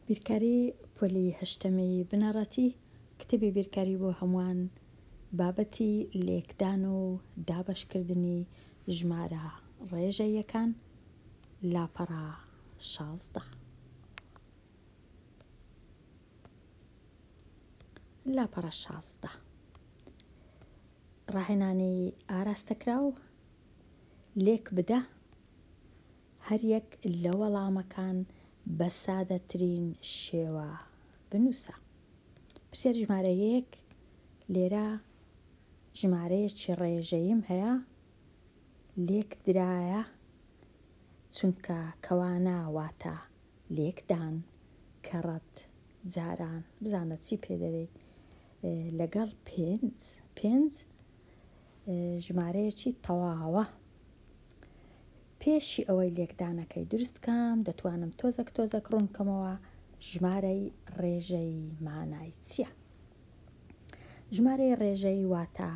بیرکاری پۆلی هەشتەمی بنەڕەتی کتێبی بیرکاری بۆ هەمووان بابەتی لێکدان و دابەشکردنی ژمارە ڕێژەییەکان لاپەڕە 16. لاپەڕە 16 ڕاهێنانی ئاراستەکراو لێک بدە هەر یەک لە وەڵامەکان بە سادەترین شێوە بنووسە. پرسیاری ژمارە 1 لێرە ژمارەیەکی ڕێژەییم هەیە لێک درایە چونکە کەوانە واتە لێکدان کەڕەت جاران بزانە چی پێدەوێت لەگەڵ 5 ژمارەیەکی تەواوە. پێشی ئەوەی لێکدانەکەی دروست کەم دەتوانم تۆزێک ڕوونکەمەوە ژمارەی ڕێژەی مانای چییە. ژمارەی ڕێژەی واتە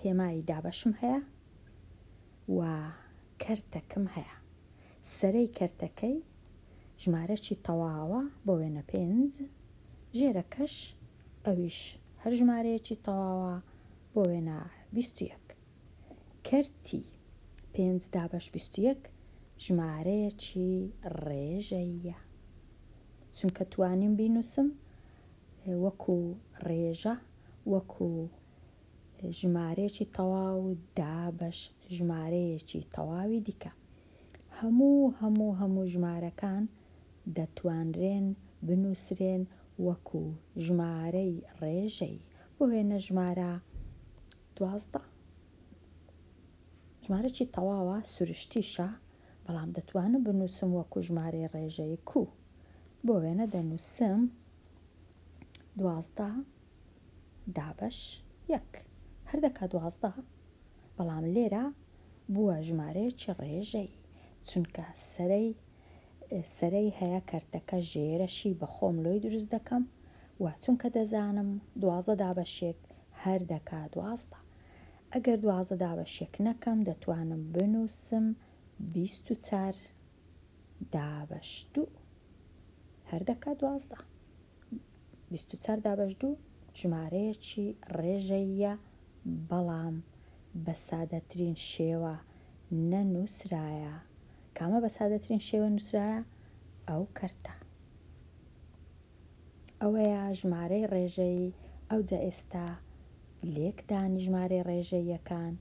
هێمای دابەشم هەیە و کەرتەکەم هەیە. سەرەی کەرتەکەی ژمارەی تەواوە بۆ وێنە 5 ژێرەکەش ئەویش هەر ژمارەیەکی تەواوە بۆ وێنە 21. کەرتی 5 دابەش 21 ژمارەیەکی ڕێژەیە چونکە توانیم بینوسم وەکو ڕێژە وەکو ژمارەیەکی تەواو دابەش ژمارەیەکی تەواوی دیکە. هەموو ژمارەکان دەتوانرێن بنووسرێن وەکو ژمارەی ڕێژەی بۆ وێنە ژمارە 12. ژمارەی تەواوە سروشتیشە بەڵام دەتوانم بنووسم وەکو ژمارەی ڕێژەی کو بۆ وێنە دەنووسم 12 دابەش 1 هەر دەکات 12 بەڵام لێرە بووە ژمارەیەکی ڕێژەی چونکە سەرەی هەیە کەرتەکە ژێرەشی بەخۆم لۆی دروست دەکەم و چونکە دەزانم 12 دابەش 1 هەر دەکات 12. ئەگەر 12 دابەش 1 نەکەم دەتوانم بنووسم 24 دابەش 2 هەر دەکات 12. 24 دابەش 2 ژمارەیەکی ڕێژەیە بەڵام بە سادەترین شێوە نەنووسرایە. کامە بە سادەترین شێوە نووسرایە؟ ئەو کەرتە. ئەوەیە ژمارەی ڕێژەی. ئەوجا ئێستا لێکدانی ژمارەی ڕێژەییەکان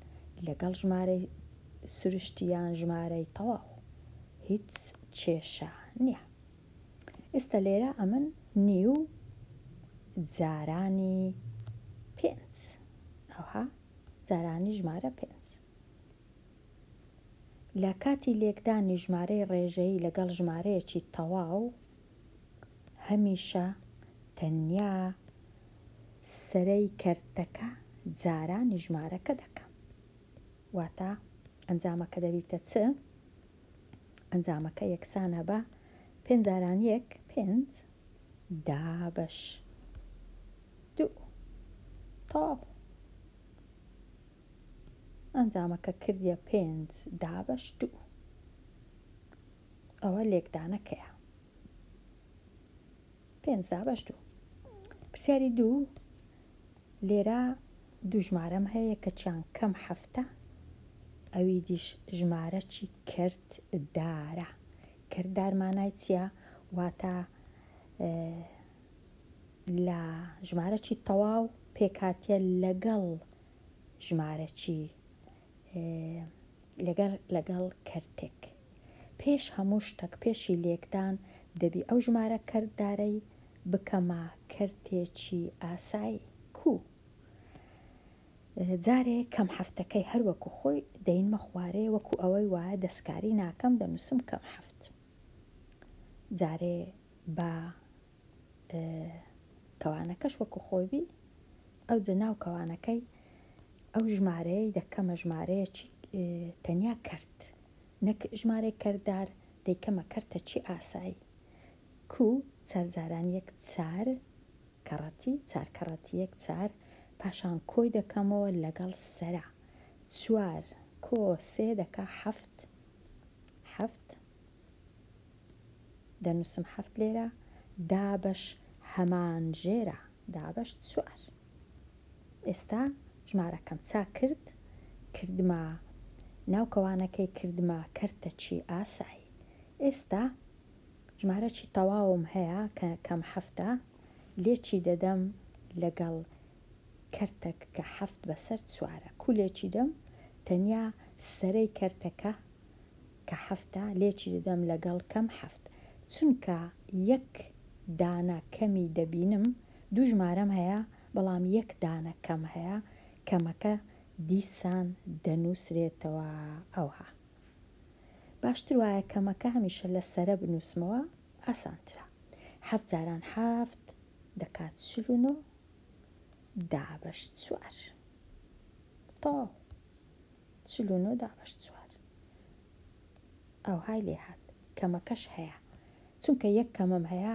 لەگەڵ ژمارەی سروشتیان ژمارەی تەواو هیچ کێشە نییە. ئێستا لێرە ئەمن نیو جارانی 5 ئەوها جارانی ژمارە 5 لە کاتی لێکدانی ژمارەی ڕێژەیی لەگەڵ ژمارەیەکی تەواو هەمیشە تەنیا سەرەی کەرتەکە جارانی ژمارەکە دەکەم. واتە ئەنجامەکە دەبیتە چ؟ ئەنجامەکە یەکسانە بە 5 جاران 1 5 دابەش 2 تەواو. ئەنجامەکە کردیە 5 دابەش 2. ئەوە لێکدانەکەیە 5 دابەش 2. پرسیاری 2 لێرە دوو ژمارەم هەیە کە چیان کەم 7 ئەوی دیش ژمارەی کەرتدارە. کەرتدار مانای چییە؟ واتە لە ژمارەی تەواو پێکاتیە لەگەڵ ژمارەی لەگەڵ کەرتێک. پێش هەموو شتێک پێشی لێکدان دەبی ئەو ژمارە کەرتدارەی بکەمە کەرتێکی ئاسایی کو. جارێ کەم هەفتەکەی هەر وەکو خۆی دەینمە خوارێ وەکو ئەوەی وایە دەستکاری ناکەم دەنووسم کەم هەفت. جارێ بە کەوانەکەش وەکو خۆیبی ئەو جناو کەوانەکەی ئەو ژمارەیە دەکەمە ژمارەیەکی تەنیا کەرت نەک ژمارەی کەرتدار دەیکەمە کەرتێکی ئاسایی کو 4 جاران 1 4 کەڕەتی 4 کەڕەتی 1 4 پاشان کۆی دەکەمەوە لەگەڵ سەرا 4 کۆ 3 دەکا 7 7 دەنووسم حەفت لێرە دابش هەمان ژێرە دابش چوار. ئێستا ژمارەکەم چا کرد کردمە ناوکەوانەکەی کردمە کەرتە چی ئاسایی. ئێستا ژمارە چی تەواوم هەیە کەم حەفتە لێکی دەدەم لەگەڵ کەرتێک کە حەفت بەسەر چوارە کولێکی دەم تەنیا سەرەی کەرتەکە کە حەفتە لێکی دەدەم لەگەڵ کەم حەفت چونکە یەک دانە کەمی دەبینم دوو ژمارەم هەیە بەڵام یەک دانە کەم هەیە کەمەکە دیسان دەنووسرێتەوە ئەوها. باشتر وایە کەمەکە هەمیشە لە سەرە بنووسمەوە ئاسانترە. حەفت جاران حەفت دەکات 49 دابش چوار. تەواو 49 دابش چوار. ئەو های لێ هات کەمەکەش هەیە چونکە یەک کەمەم هەیە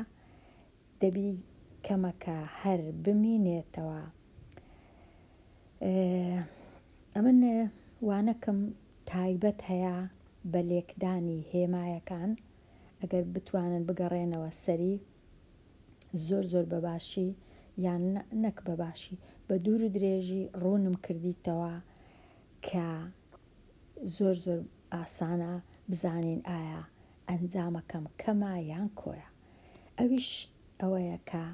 دەبی کەمەکە هەر بمینێتەوە. ئەمن وانەکەم تایبەت هەیە بە لێکدانی هێمایەکان ئەگەر بتوانن بگەڕێنەوە سەری زۆر بەباشی یان نەک بەباشی بە دوور و درێژی ڕوونم کردیتەوە کە زۆر ئاسانە بزانین ئایا ئەنجامەکەم کەمە یان کۆیە. ئەویش ئەوەیە کە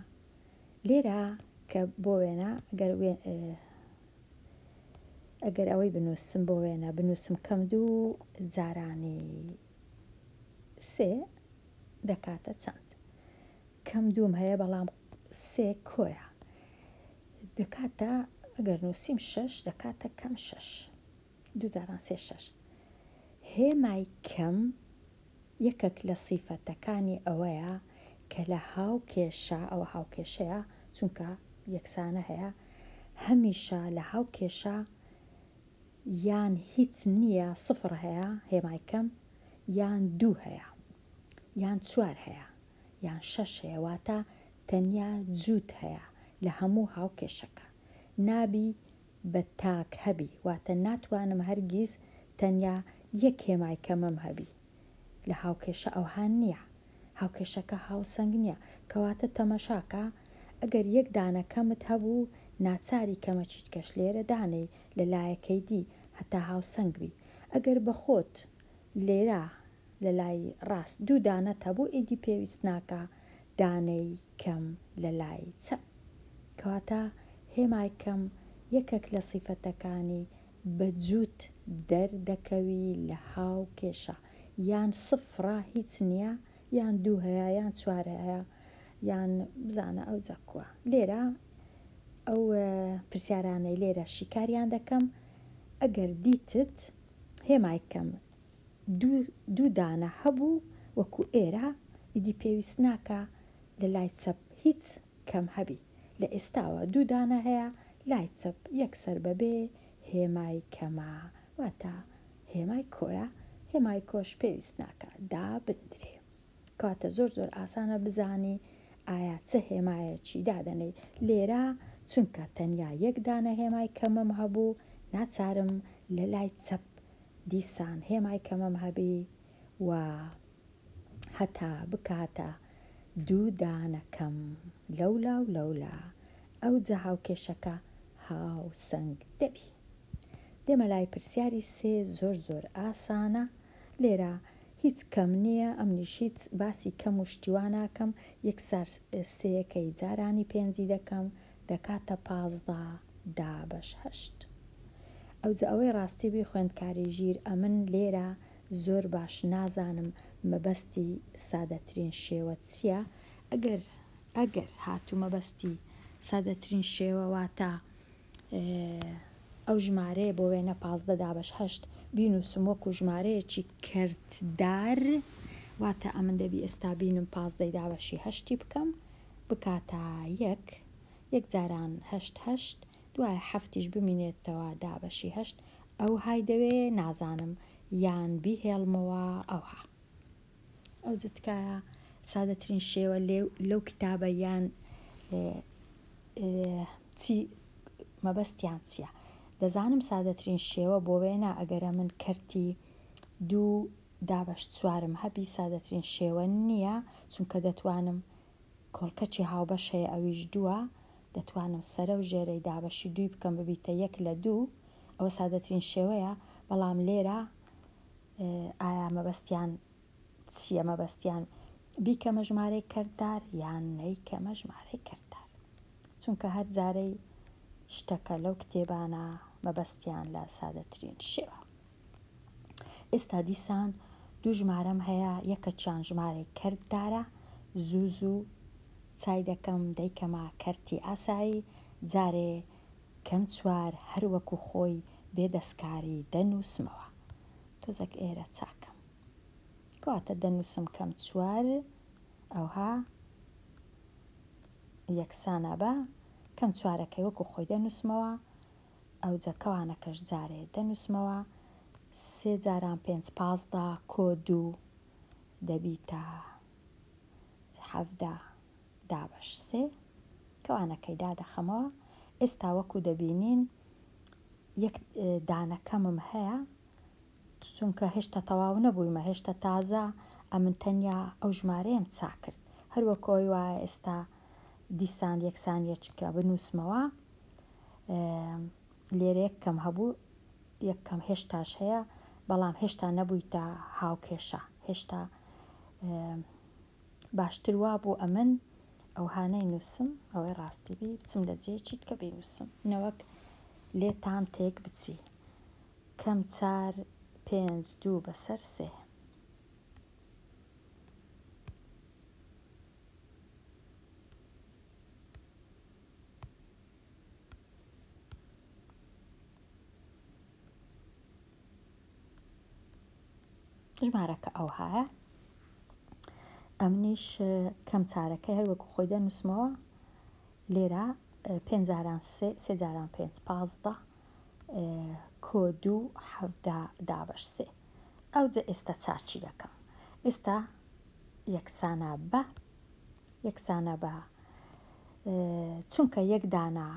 لێرە کە بۆ وێنە ئەگەر ئەوەی بنووسم بۆ وێنە بنووسم کەم دوو جارانی سێ دەکاتە چەند؟ کەم دووم هەیە بەڵام سێ کۆیە دەکاتە ئەگەر نووسیم 6 دەکاتە کەم 6 دوو جاران سێ 6. هێمای کەم یەکێک لە سیفەتەکانی ئەوەیە کە لە هاوکێشە ئەوە هاوکێشەیە چونکە یەکسانە هەیە هەمیشە لە هاوکێشە یان هیچ نییە سفر هەیە هێمای کەم یان دوو هەیە یان چوار هەیە یان 6 هەیە واتە تەنیا جووت هەیە لە هەموو هاوکێشەکە نابی بە تاک هەبی واتە ناتوانم هەرگیز تەنیا یەک هێمای کەمم هەبی لە هاوکێشە ئەوهان نییە هاوکێشەکە هاوسەنگ نییە کەواتە تەمەشاکە ئەگەر یەک دانە کەمت هەبوو ناچاری کەمە چیت کەش لێرە دانەی لە لایەکەی دی هەتا هاوسەنگ بی ئەگەر بەخۆت لێرە لە لای ڕاست دوو دانەت هەبوو ئیدی پێویست ناکە دانەی کەم لە لای چەپ کەواتە هێمای کەم یەکێک لە سیفەتەکانی بەجووت دەردەکەوی لە هاوکێشە یان سفرە هیچ نییە یان دوو هەیە یان چوار هەیە یان بزانە ئەو جەکووە. لێرە ئەو پرسیارانەی لێرە شیکاریان دەکەم ئەگەر دیتت هێمای کەم دوو دانە هەبوو وەکو ئێرە ئیدی پێویست ناکە لە لای چەپ هیچ کەم هەبی لە ئێستاوە دوو دانە هەیە لای چەپ یەکسەر بەبێ هێمای کەمە واتە هێمای کۆیە هێمای کۆش پێویست ناکە دا بدرێ کاتە زۆر ئاسانە بزانی ئایا چه هێمایەکی دادەنەی لێرە چونکە تەنیا یەک دانە هێمای کەمەم هەبوو ناچارم لە لای چەپ دیسان هێمای کەمەم هەبی و هەتا بکاتە دوو دانەکەم لەولا ئەو جە هاوکێشەکە هاوسەنگ دەبی. دێمە لای پرسیاری سێ زۆر ئاسانە لێرە هیچ کەم نییە ئەمنیش هیچ باسی کەم و شتیواناکەم یەکسەر سەیەکەی جارانی پێنجی دەکەم دەکاتە 15 دابش 8. ئەوجە ئەوەی ڕاستی بی خوێندکاری ژیر ئەمن لێرە زۆر باش نازانم مەبەستی سادەترین شێوە چییە ئەگەر هاتوو مەبەستی سادەترین شێوە واتە ئەو ژمارەیە بۆ وێنە 15 دابش 8 بینوسم وەکو ژمارەیەکی کەرتدار واتە ئەمن دەبی ئێستا بینم 15 دابشی 8 بکەم بکاتە یەک جاران 8 دوای هەفتیش بمینێتەوە دابشی 8 ئەو های دەوێ نازانم یان بیهێڵمەوە ئەوها ئەو جتکایە سادەترین شێوە لەو کتابە یان مەبەستیان چییە؟ دەزانم سادەترین شێوە بۆ وێنە ئەگەرە من کەرتی دوو دابش چوارم هەبی سادەترین شێوە نییە، چونکە دەتوانم کۆڵکەچی هاوبەش هەیە ئەویش دووە، دەتوانم سەرە و ژێرەی دابەشی دووی بکەم ببیتە 1/2، ئەوە سادەترین شێوەیە. بەڵام لێرە ئایا مەبەستیان چییە؟ مەبەستیان بیکەمە ژمارەی کەرددار یان نەیکەمە ژمارەی کەرددار، چونکە هەر جارەی شتەکە لەو کتێبانە مەبەستیان لە سادەترین شێوە. ئێستا دیسان دوو ژمارەم هەیە، یەکەچیان ژمارەی کەرددارە، زوو چای دەکەم دەیکەمە کەرتی ئاسایی، جارێ کەم چوار هەر وەکو خۆی بێدەستکاری دەنووسمەوە. تۆزێک ئێرە چاکەم کەواتە دەنووسم کەم چوار، ئەوها یەکسانە بە کەم چوارەکەی وەکو خۆی دەنووسمەوە، ئەو جەکەوانەکەش جارێ دەنووسمەوە، 3 جاران 5 15 کۆ 2 دەبیتە 17 دابەش 3 کەوانەکەی دادەخەمەوە. ئێستا وەکو دەبینین یەک دانەکەمم هەیە، چونکە هێشتا تەواو نەبوویمە، هێشتا تازە ئەمن تەنیا ئەو ژمارەیەم چا کرد، هەروەکۆی وایە ئێستا دیسان یەکسانیەکە بنووسمەوە. لێرە یەککەم هەبوو، یەککەم هێشتاش هەیە، بەڵام هێشتا نەبوویتە هاوکێشە، هێشتا باشتر وا بوو ئەمن ئەو هانەی نووسم، ئەوەی ڕاستی بی بچم لە جێیەکیت کە بینووسم، نەوەک لێتان تێک بچی. کەم 4 5 2 بەسەر 3 ژمارەکە ئەوهایە. ئەمنیش کەم چارەکە هەروەکو خۆی دەنووسمەوە، لێرە 5 جاران 3 جاران 5 15 کۆ 2 17 دابەش 3. ئەوجە ئێستا چاچی دەکەم، ئێستا یەکسانە بە چونکە یەک دانا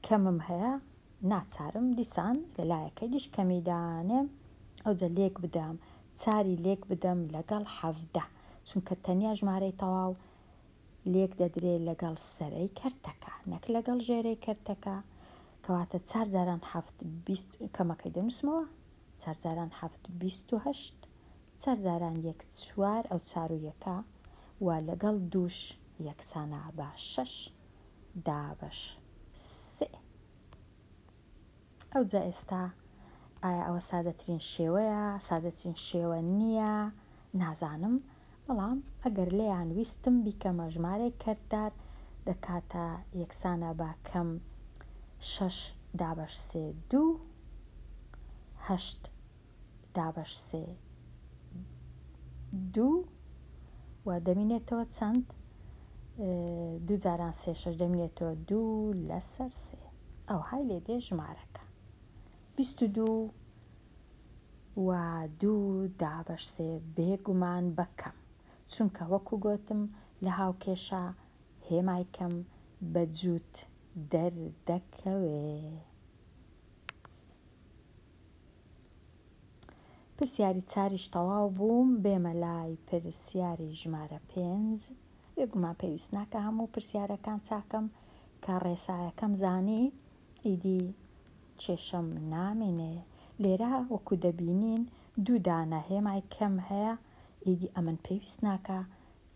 کەمم هەیە ناچارم، دیسان لەلایەکەی دیش کەمی دانێم، ئەوجە لێک بدەم، چاری لێک بدەم لەگەڵ 17، چونکە تەنیا ژمارەی تەواو لێک دەدرێت لەگەڵ سەرەی کەرتەکە نەک لەگەڵ ژێرەی کەرتەکە. کەواتە 4 جاران 7 20 کەمەکەی دەنووسمەوە، 4 جاران 7 28، 4 جاران 1 4 ئەو 4 و یەکە وا لەگەڵ دووش یەکسانە بە 6 دابەش 3. ئەوجا ئێستا ئایا ئەوە سادەترین شێوەیە؟ سادەترین شێوە نییە، نازانم، بەڵام ئەگەر لێیان ویستم بیکەمە ژمارەی کەرددار دەکاتە یەکسانە بە کەم 6 دابەش 3 2 8 دابەش 3 2 و دەمینێتەوە چەند؟ 2 جاران 3 6 دەمینێتەوە 2 لەسەر 3. ئەو های لێ دێ ژمارەکە 22 و 2 دابەش 3 بێگومان بەکەم، چونکە وەکو گوتم لە هاوکێشە هێمای کەم بە جووت دەردەکەوێ. پرسیاری چاریش تەواو بووم، بێمە لای پرسیاری ژمارە 5. بێگومان پێویست ناکە هەموو پرسیارەکان چاکەم، کە ڕێسایەکەم زانی ئیدی کێشەم نامێنێ. لێرە وەکو دەبینین دوو دانە هێمای کەم هەیە، ئیدی ئەمن پێویست ناکە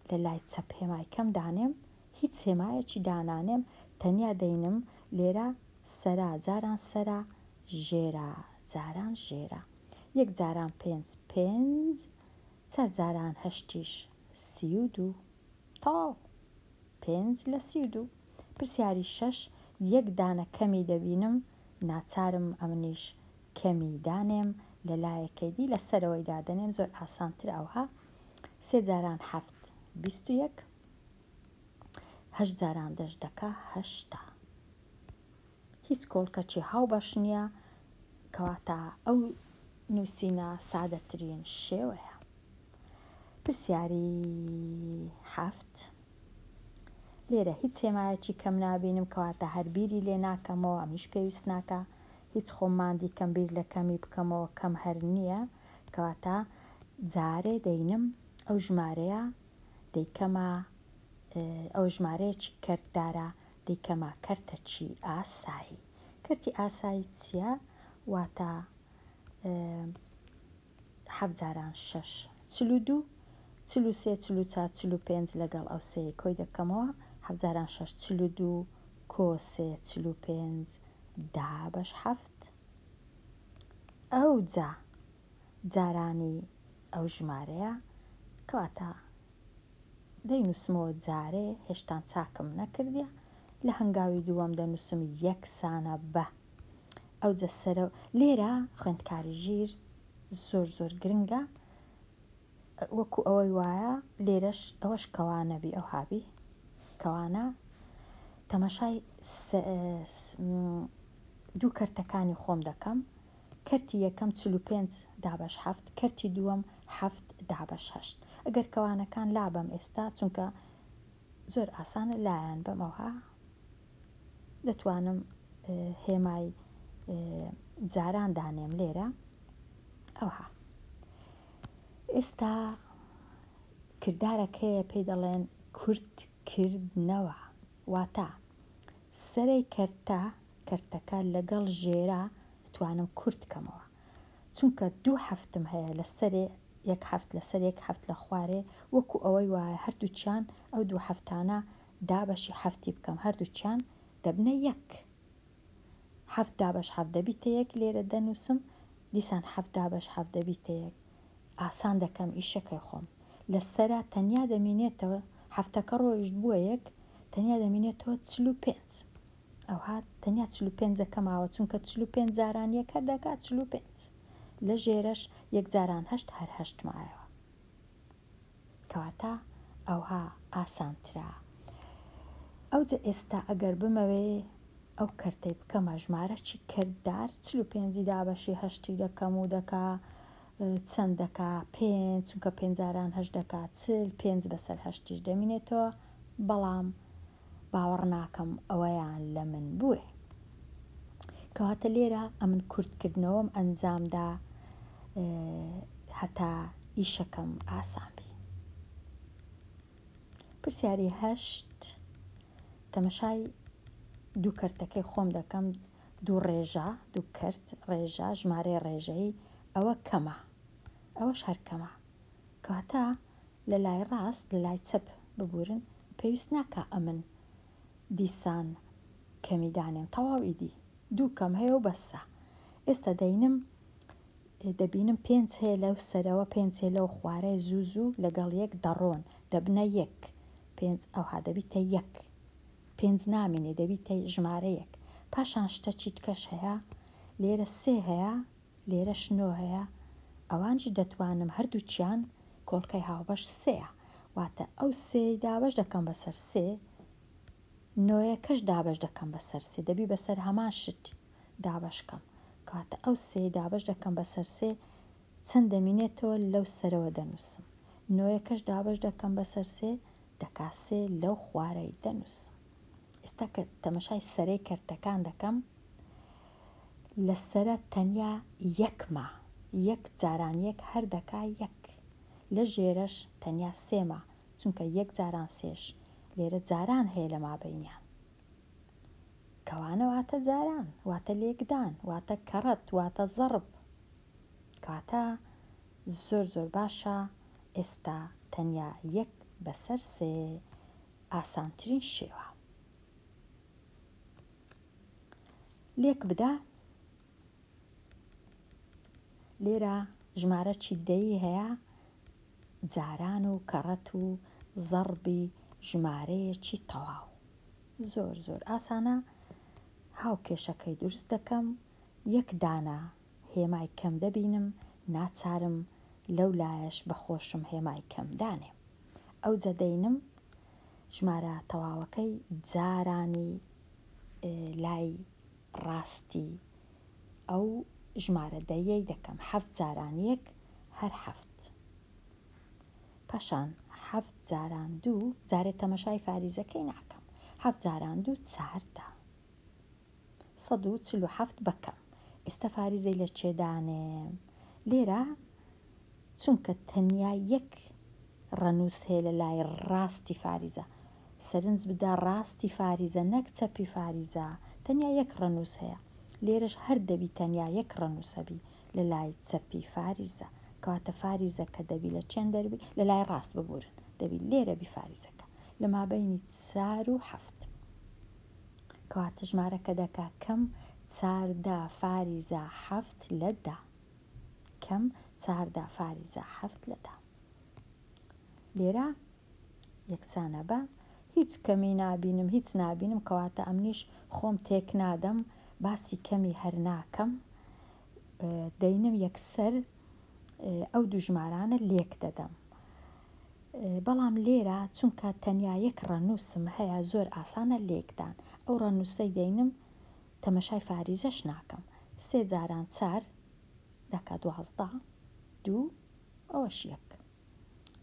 لە لای چەپ هێمای کەم دانێم، هیچ هێمایەکی دانانێم، تەنیا دەینم لێرە سەرا جاران سەرا، ژێرا جاران ژێرە. 1 جاران 5 5 4 جاران 8 32 تەواو 5 لە 32. پرسیاری 6 یەک دانە کەمی دەبینم، ناچارم ئەمنیش کەمی دانێم، لە لایەکەی دی لە سەرەوەی دادەنێم، زۆر ئاسانتر ئەوها. 3 جاران 7 21 8 جاران 10 دەکا 8. هیچ کۆڵکەچی هاوبەش نییە، کەواتە ئەو نووسینە سادەترین شێوەیە. پرسیاری 7 لێرە هیچ هێمایەکی کەم نابینم، کەواتە هەربیری لێ ناکەمەوە، ئەمیش پێویست ناکە هیچ خۆماندی کەم بیر لە کەمی بکەمەوە، کەم هەر نییە، کەواتە جارێ دەینم ئەو ژمارەیە دەیکەمە ئەو ژمارەیەکی کەرتدارە دەیکەمە کەرتە چی ئاسایی. کەرتی ئاسایی چییە؟ واتە 7 42 43 44 45 لەگەڵ ئەو سێ کۆی دەکەمەوە 7 42 کۆ 3 45 10/7 ئەو جارانی ئەو ژمارەیە کەواتە دەینووسمەوە جارێ هێشتا چاکم نەکردیە لە هەنگاوی دووەم دەنووسم 1 بە ئەو جەسەرە لێرە خوێندکاری ژیر زۆر گرنگە وەکو ئەوەی وایە لێرەش ئەوەش کەوانەبی ئەو هابی کەوانە تەماشای دوو کەرتەکانی خۆم دەکەم. کەرتی یەکەم 45/7 کەرتی دووەم 7/8 ئەگەر کەوانەکان لابم ئێستا چونکە زۆر ئاسانە لایەن بەمەوە دەتوانم هێمای جاران دانێم لێرە ئەوها. ئێستا کردارەکەیە پێی دەڵێن کورتکردنەوە واتە سەرەی کەرتەکە لەگەڵ ژێرە توانم کورت کەمەوە چونکە 2 هەفتم هەیە لە سەرێ 1 هەفت لەسەر 1 هەفت لە خوارێ وەکو ئەوەی وایە هەردووچیان ئەو 2 هەفتانە 10/7 بکەم هەردووچیان دەبنە 1 7/7 دەبیتە 1 لێرە دەنووسم دیسان 7/7 دەبیتە 1 ئاسان دەکەم ئیشەکەی خۆم لە سەرا تەنیا دەمینێتەوە هەفتەکە ڕۆیشت بووە 1 تەنیا دەمینێتەوە 45 ئەوها تەنیا 45 ماوە چونکە 45 جاران یەک هەر دەکات 45 لە ژێرەش 1 جاران 8 هەر 8 مایەوە کەواتە ئەوها ئاسانترا. ئەوجە ئێستا ئەگەر بمەوێ ئەو کەرتەی بکەمە ژمارەی کەرددار 45 10/8 دەکەم و دەکا چەند دەکا 5 چونکە 5 جاران 8 دەکات 5/8 دەمینێتەوە بەڵام باوەڕ ناکەم ئەوەیان لە من بووێ کەواتە لێرە ئەمن کورتکردنەوەم ئەنجامدا هەتا ئیشەکەم ئاسان بی. پرسیاری 8 تەمەشای دوو کەرتەکەی خۆم دەکەم دوو ڕێژە دوو کەرت ڕێژە ژمارەی ڕێژەی ئەوە کەمە ئەوەش هەرکەمە کەواتە لە لای ڕاست لە لای چەپ ببورن پێویست ناکە ئەمن دیسان کەمیدانێم تەواو ئیدی دوو کەم هەیە و بەسە. ئێستا دەبینم 5 هەیە لەو سەرەوە 5 لەو خوارەی زوو لەگەڵ 1 دەڕۆن دەبنە 1 5 ئەوها دەبیتە 1 5 نامینێ دەبیتە ژمارە 1 پاشان شتە چیتکەش هەیە لێرە 3 هەیە لێرەش 9 هەیە ئەوانش دەتوانم هەردووچیان کۆڵکەی هاوبەش 3 واتە ئەو 3 دابەش دەکەم بەسەر 3 9یەکەش دابەش دەکەم بەسەر 3 دەبی بەسەر هەمان شت دابەشکەم کاتە ئەو 3 دابەش دەکەم بەسەر 3 چەند دەمینێتەوە لەو سەرەوە دەنووسم 9یەکەش دابەش دەکەم بەسەر 3 دەکا 3 لەو خوارەی دەنووسم. ئێستا کە تەمەشای سەرەی کەرتەکان دەکەم لە سەرە تەنیا 1 1 جاران 1 هەر دەکا 1 لە ژێرەش تەنیا 3 چونکە 1 جاران 3ش لێرە جاران هەیە لە مابەینیان کەوانە واتە جاران واتە لێکدان واتە کەڕەت واتە زەڕب کاتە زۆر باشە. ئێستا تەنیا 1 بەسەر 3 ئاسانترین شێوە لێک بدە. لێرە ژمارە چی دەی هەیە جاران و کەڕەت و زەڕبی ژمارەیەکی تەواو زۆر ئاسانە. هاوکێشەکەی دروست دەکەم 1 دانە هێمای کەم دەبینم ناچارم لەو لایەش بەخۆشم هێمای کەم دانێم ئەو جەدەینم ژمارە تەواوەکەی جارانی لای ڕاستی ئەو ژمارە دەیەی دەکەم 7 جاران 1 هەر 7 پاشان 7 جاران 2 جارێت تەمەشای فاریزەکەی ناکەم 7 جاران 2 4 147 بەکەم. ئێستا فاریزەی لە چێدانێ لێرە چونکە تەنیا یەک ڕەنووس هەیە لە لای ڕاستی فاریزە. سەرنج بدە ڕاستی فاریزە نەک چەپی فاریزە، تەنیا یەک ڕەنووس هەیە. لێرەش هەر دەبی تەنیا یەک ڕەنووسەبی لە لای چەپی فاریزە، کەواتە فاریزە کە دەبی لە چێن دەربی لە لای ڕاست ببورن، دەبی لێرە بی فاریزەکە لە مابەینی 4 و 7. کەواتە ژمارەکە دەکا کەم 14 فاریزە 7 لە 10. کەم 14 فاریزە 7 لە 10. لێرە یەکسانە بە هیچ کەمی نابینم، هیچ نابینم، کەواتە ئەمنیش خۆم تێک نادەم، باسی کەمی هەر ناکەم، دەینم یەکسەر ئەو دوو ژمارانە لێک دەدەم. بەڵام لێرە چونکە تەنیا یەک ڕەنووسم هەیە زۆر ئاسانە لێکدان. ئەو ڕەنووسەی دەینم تەمەشای فاریزەش ناکەم. 3 جاران 4 دەکا 12، 2 ئەوەش یەک.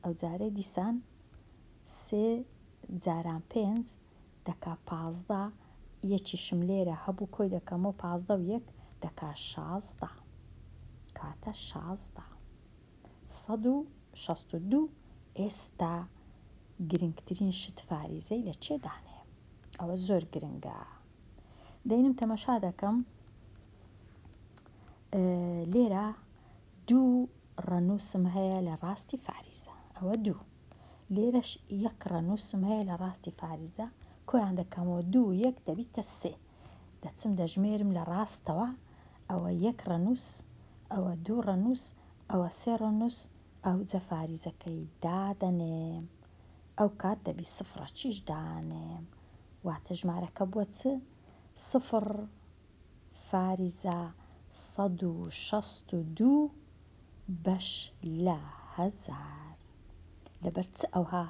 ئەو جارەی دیسان 3 جاران 5 دەکا 15، یەکیشم لێرە هەبوو کۆی دەکەمەوە 15 و 1 دەکا 16. کاتە 16. 162 ئێستا گرنگترین شت فاریزەی لە چێدانێ؟ ئەوە زۆر گرنگە. دەینم تەمەشا دەکەم لێرە 2 ڕەنووسم هەیە لە ڕاستی فاریزە، ئەوە 2. لێرەش یەک ڕەنووسم هەیە لە ڕاستی فاریزە، کۆیان دەکەمەوە 2 و 1 دەبیتە 3. دەچم دەژمێرم لە ڕاستەوە، ئەوە یەک ڕەنووس، ئەوە 2 ڕەنووس، ئەوە 3 ڕەنووس، ئەو جە فاریزەکەی دادەنێم. ئەو کات دەبی سفرە چیش دانێم، واتە ژمارەکە بووە چ؟ 0 فاریزە 162 بەش لە 1000. لەبەر چ ئەوها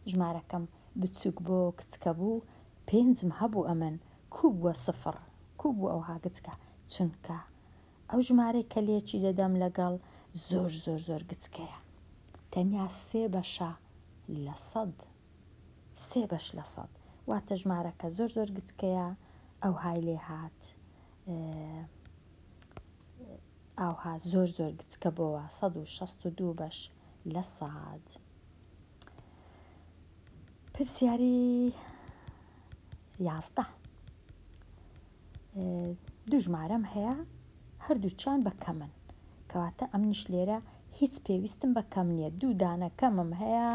ژمارەکەم بچووک بۆ کچکە بوو، 5م هەبوو ئەمن کو بووە 0 کو بوو ئەوها گچکە، چونکە ئەو ژمارەی کە لێکی دەدەم لەگەڵ زۆر زۆر زۆر گچکەیە، تەنیا 3 بەشە لە 100. 3 بەش لە 100 واتە ژمارەکە زۆر زۆر گچکەیە. ئەو های لێ هات ئاوها زۆر زۆر گچکە بۆەوە 162 بەش لە 100. پرسیاری 11. دوو ژمارەم هەیە هەردووچیان بە کەمن، کەواتە ئەمنیش لێرە هیچ پێویستم بە کەم نییە. 2 دانە کەمم هەیە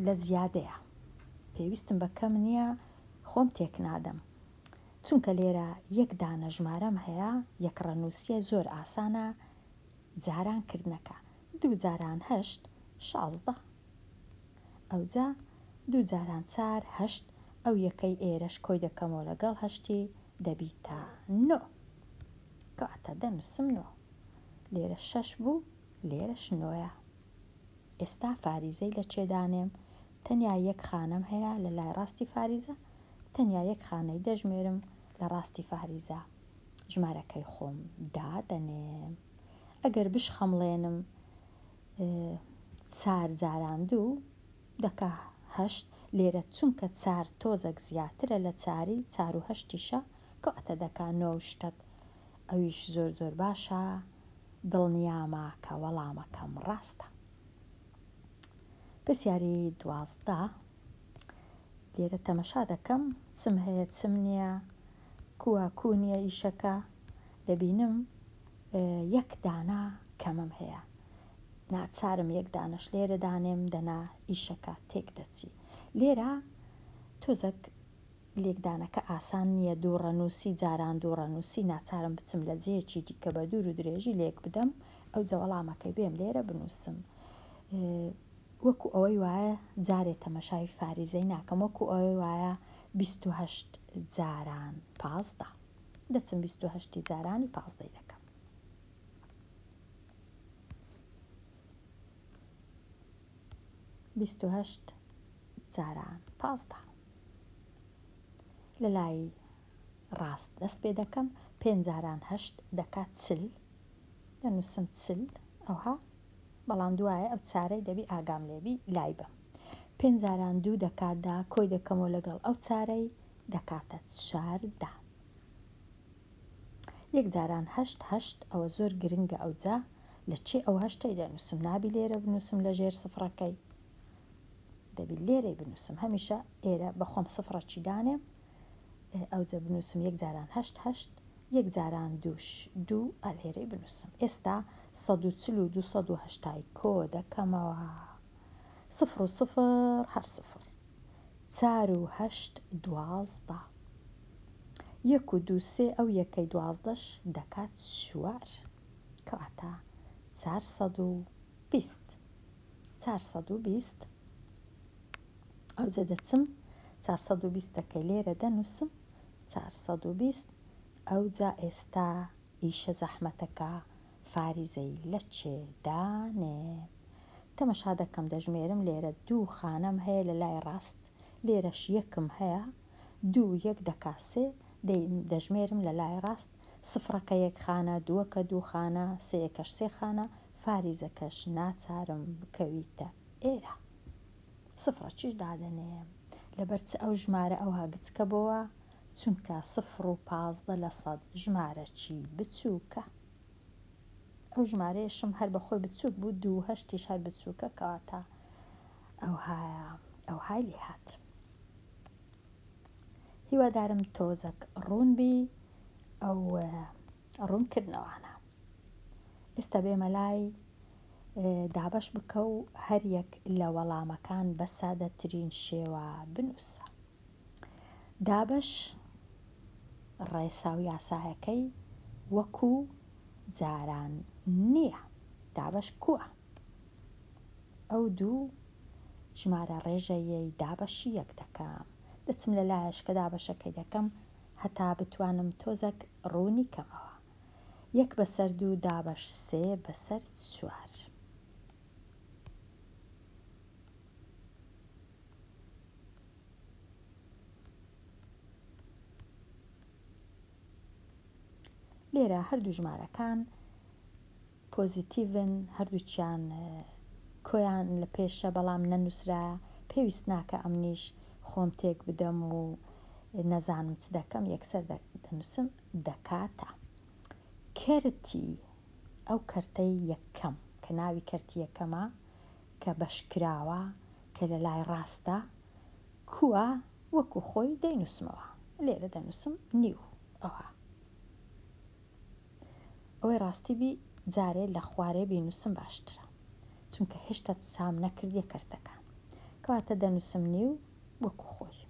لە زیادەیە، پێویستم بە کەم نییە، خۆم تێک نادەم. چونکە لێرە یەک دانە ژمارەم هەیە، یەک ڕەنووسیە زۆر ئاسانە جاران کردنەکە. 2 جاران 8 16. ئەوجا 2 جاران 4 8، ئەو یەکەی ئێرەش کۆی دەکەمەوە لەگەڵ 8 دەبیتە 9. کەواتە دەنووسم 9. لێرە 6 بوو، لێرەش 9. ئێستا فاریزەی لە چێدانێم؟ تەنیا یەک خانەم هەیە لە لای ڕاستی فاریزە، تەنیا یەک خانەی دەژمێرم لە ڕاستی فاریزە، ژمارەکەی خۆم دادەنێم. ئەگەر بش خەمڵێنم 4 جاران 2 دەکا 8. لێرە چونکە 4 تۆزێک زیاترە لە 4 4 و 8 کەواتە دەکا 9. ئەویش زۆر زۆر باشە، دڵنیامە کە وەڵامەکەم ڕاستە. پرسیاری 12. لێرە تەمەشا دەکەم چم هەیە چم نییە، کووە کو نییە ئیشەکە، دەبینم یەک دانا کەمم هەیە، ناچارم یەک دانەش لێرە دانێم، دەنا ئیشەکە تێک دەچی. لێرە تۆزەک لێکدانەکە ئاسان نییە، 2 ڕەنووسی جاران 2 ڕەنووسی، ناچارم بچم لە جێیەکی دیکە بە دوور و درێژی لێک بدەم، ئەو جەوەڵامەکەی بێم لێرە بنووسم. وەکو ئەوەی وایە جارێ تەمەشای فاریزەی ناکەم، وەکو ئەوەی وایە 28 جاران 15 دەچم 28 جارانی 15 دەکەم. بیست و هەشت جاران 15 لە لای ڕاست دەست پێ دەکەم، 5 جاران 8 دەکات 40، دەنووسم 40 ئەوها، بەڵام دوایە ئەو چارەی دەبی ئاگام لێبی لای بە. 5 جاران 2 دەکات 10، کۆی دەکەمەوە لەگەڵ ئەو چارەی دەکاتە 14. 1 جاران 8 8، ئەوە زۆر گرنگە ئەوجا لە چێ ئەو هەشتەی دەنووسم، نابی لێرە بنووسم لە ژێر سفرەکەی، دەبی لێرەی بنووسم. هەمیشە ئێرە بەخۆم سفرەکی دانێم، ئەو جە بنووسم 1 جاران 8 8 1 جاران 2 لێرەی بنووسم. ئێستا 140 و 280 کۆ دەکەمەوە 0 و 0 هەر 0 4 و 8 12 1 و 2 3 ئەو یەکەی 12ش دەکات 4 کەواتە 420 420 ئەو جە دەچم 420ەکەی لێرە دەنووسم 420 ئەو جا ئێستا ئیشە زەحمەتەکە فاریزەی لە چێدانێ تەمەشا دەکەم دەژمێرم لێرە 2 خانەم هەیە لە لای ڕاست لێرەش یەکم هەیە 2 1 دەکا 3 دەژمێرم لە لای ڕاست سفرەکە 1 خانە 2کە 2 خانە 3کەش 3 خانە فاریزەکەش ناچارم بکەویتە ئێرە سفرەکیش دادەنێ لەبەرچ ئەو ژمارە ئەو هاگچکە بۆوە چونکە 0 و 15 لە 100 ژمارەکی بچووکە ئەو ژمارەیەشم هەر بەخۆی بچووک بوو 2 هەشتیش هەر بچووکە کەواتە ئەو های لێ هات هیوادارم تۆزێک ڕوونبی ئەو ڕوونکردنەوانە ئێستا بێمە لای دابەش بکە و هەر یەک لە وەڵامەکان بە سادەترین شێوە بنووسە دابەش ڕێسا و یاسایەکەی وەکو جاران نییە دابەش کووە ئەو دوو ژمارە ڕێژەیەی دابەشی یەک دەکەم دەچم لە لایەش کە دابەشەکەی دەکەم هەتا بتوانم تۆزێک ڕوونی کەمەوە 1 بەسەر 2 دابەش 3 بەسەر 4 لێرە هەردوو ژمارەکان پۆزیتیڤن هەردووچیان کۆیان لە پێشە بەڵام نەنووسرایە پێویست ناکە ئەمنیش خۆم تێک بدەم و نەزانم چ دەکەم یەکسەر دەنووسم دەکاتە کەرتی ئەو کەرتەی یەکەم کە ناوی کەرتی یەکەمە کە بەشکراوە کە لە لای ڕاستە کووە وەکو خۆی دەینووسمەوە لێرە دەنووسم نیو ئەوەی ڕاستی بی جارێ لە خوارێ بینووسم باشترە چونکە هێشتا سام نەکردیە کەرتەکان کەواتە دەنووسم نیو وەکو خۆی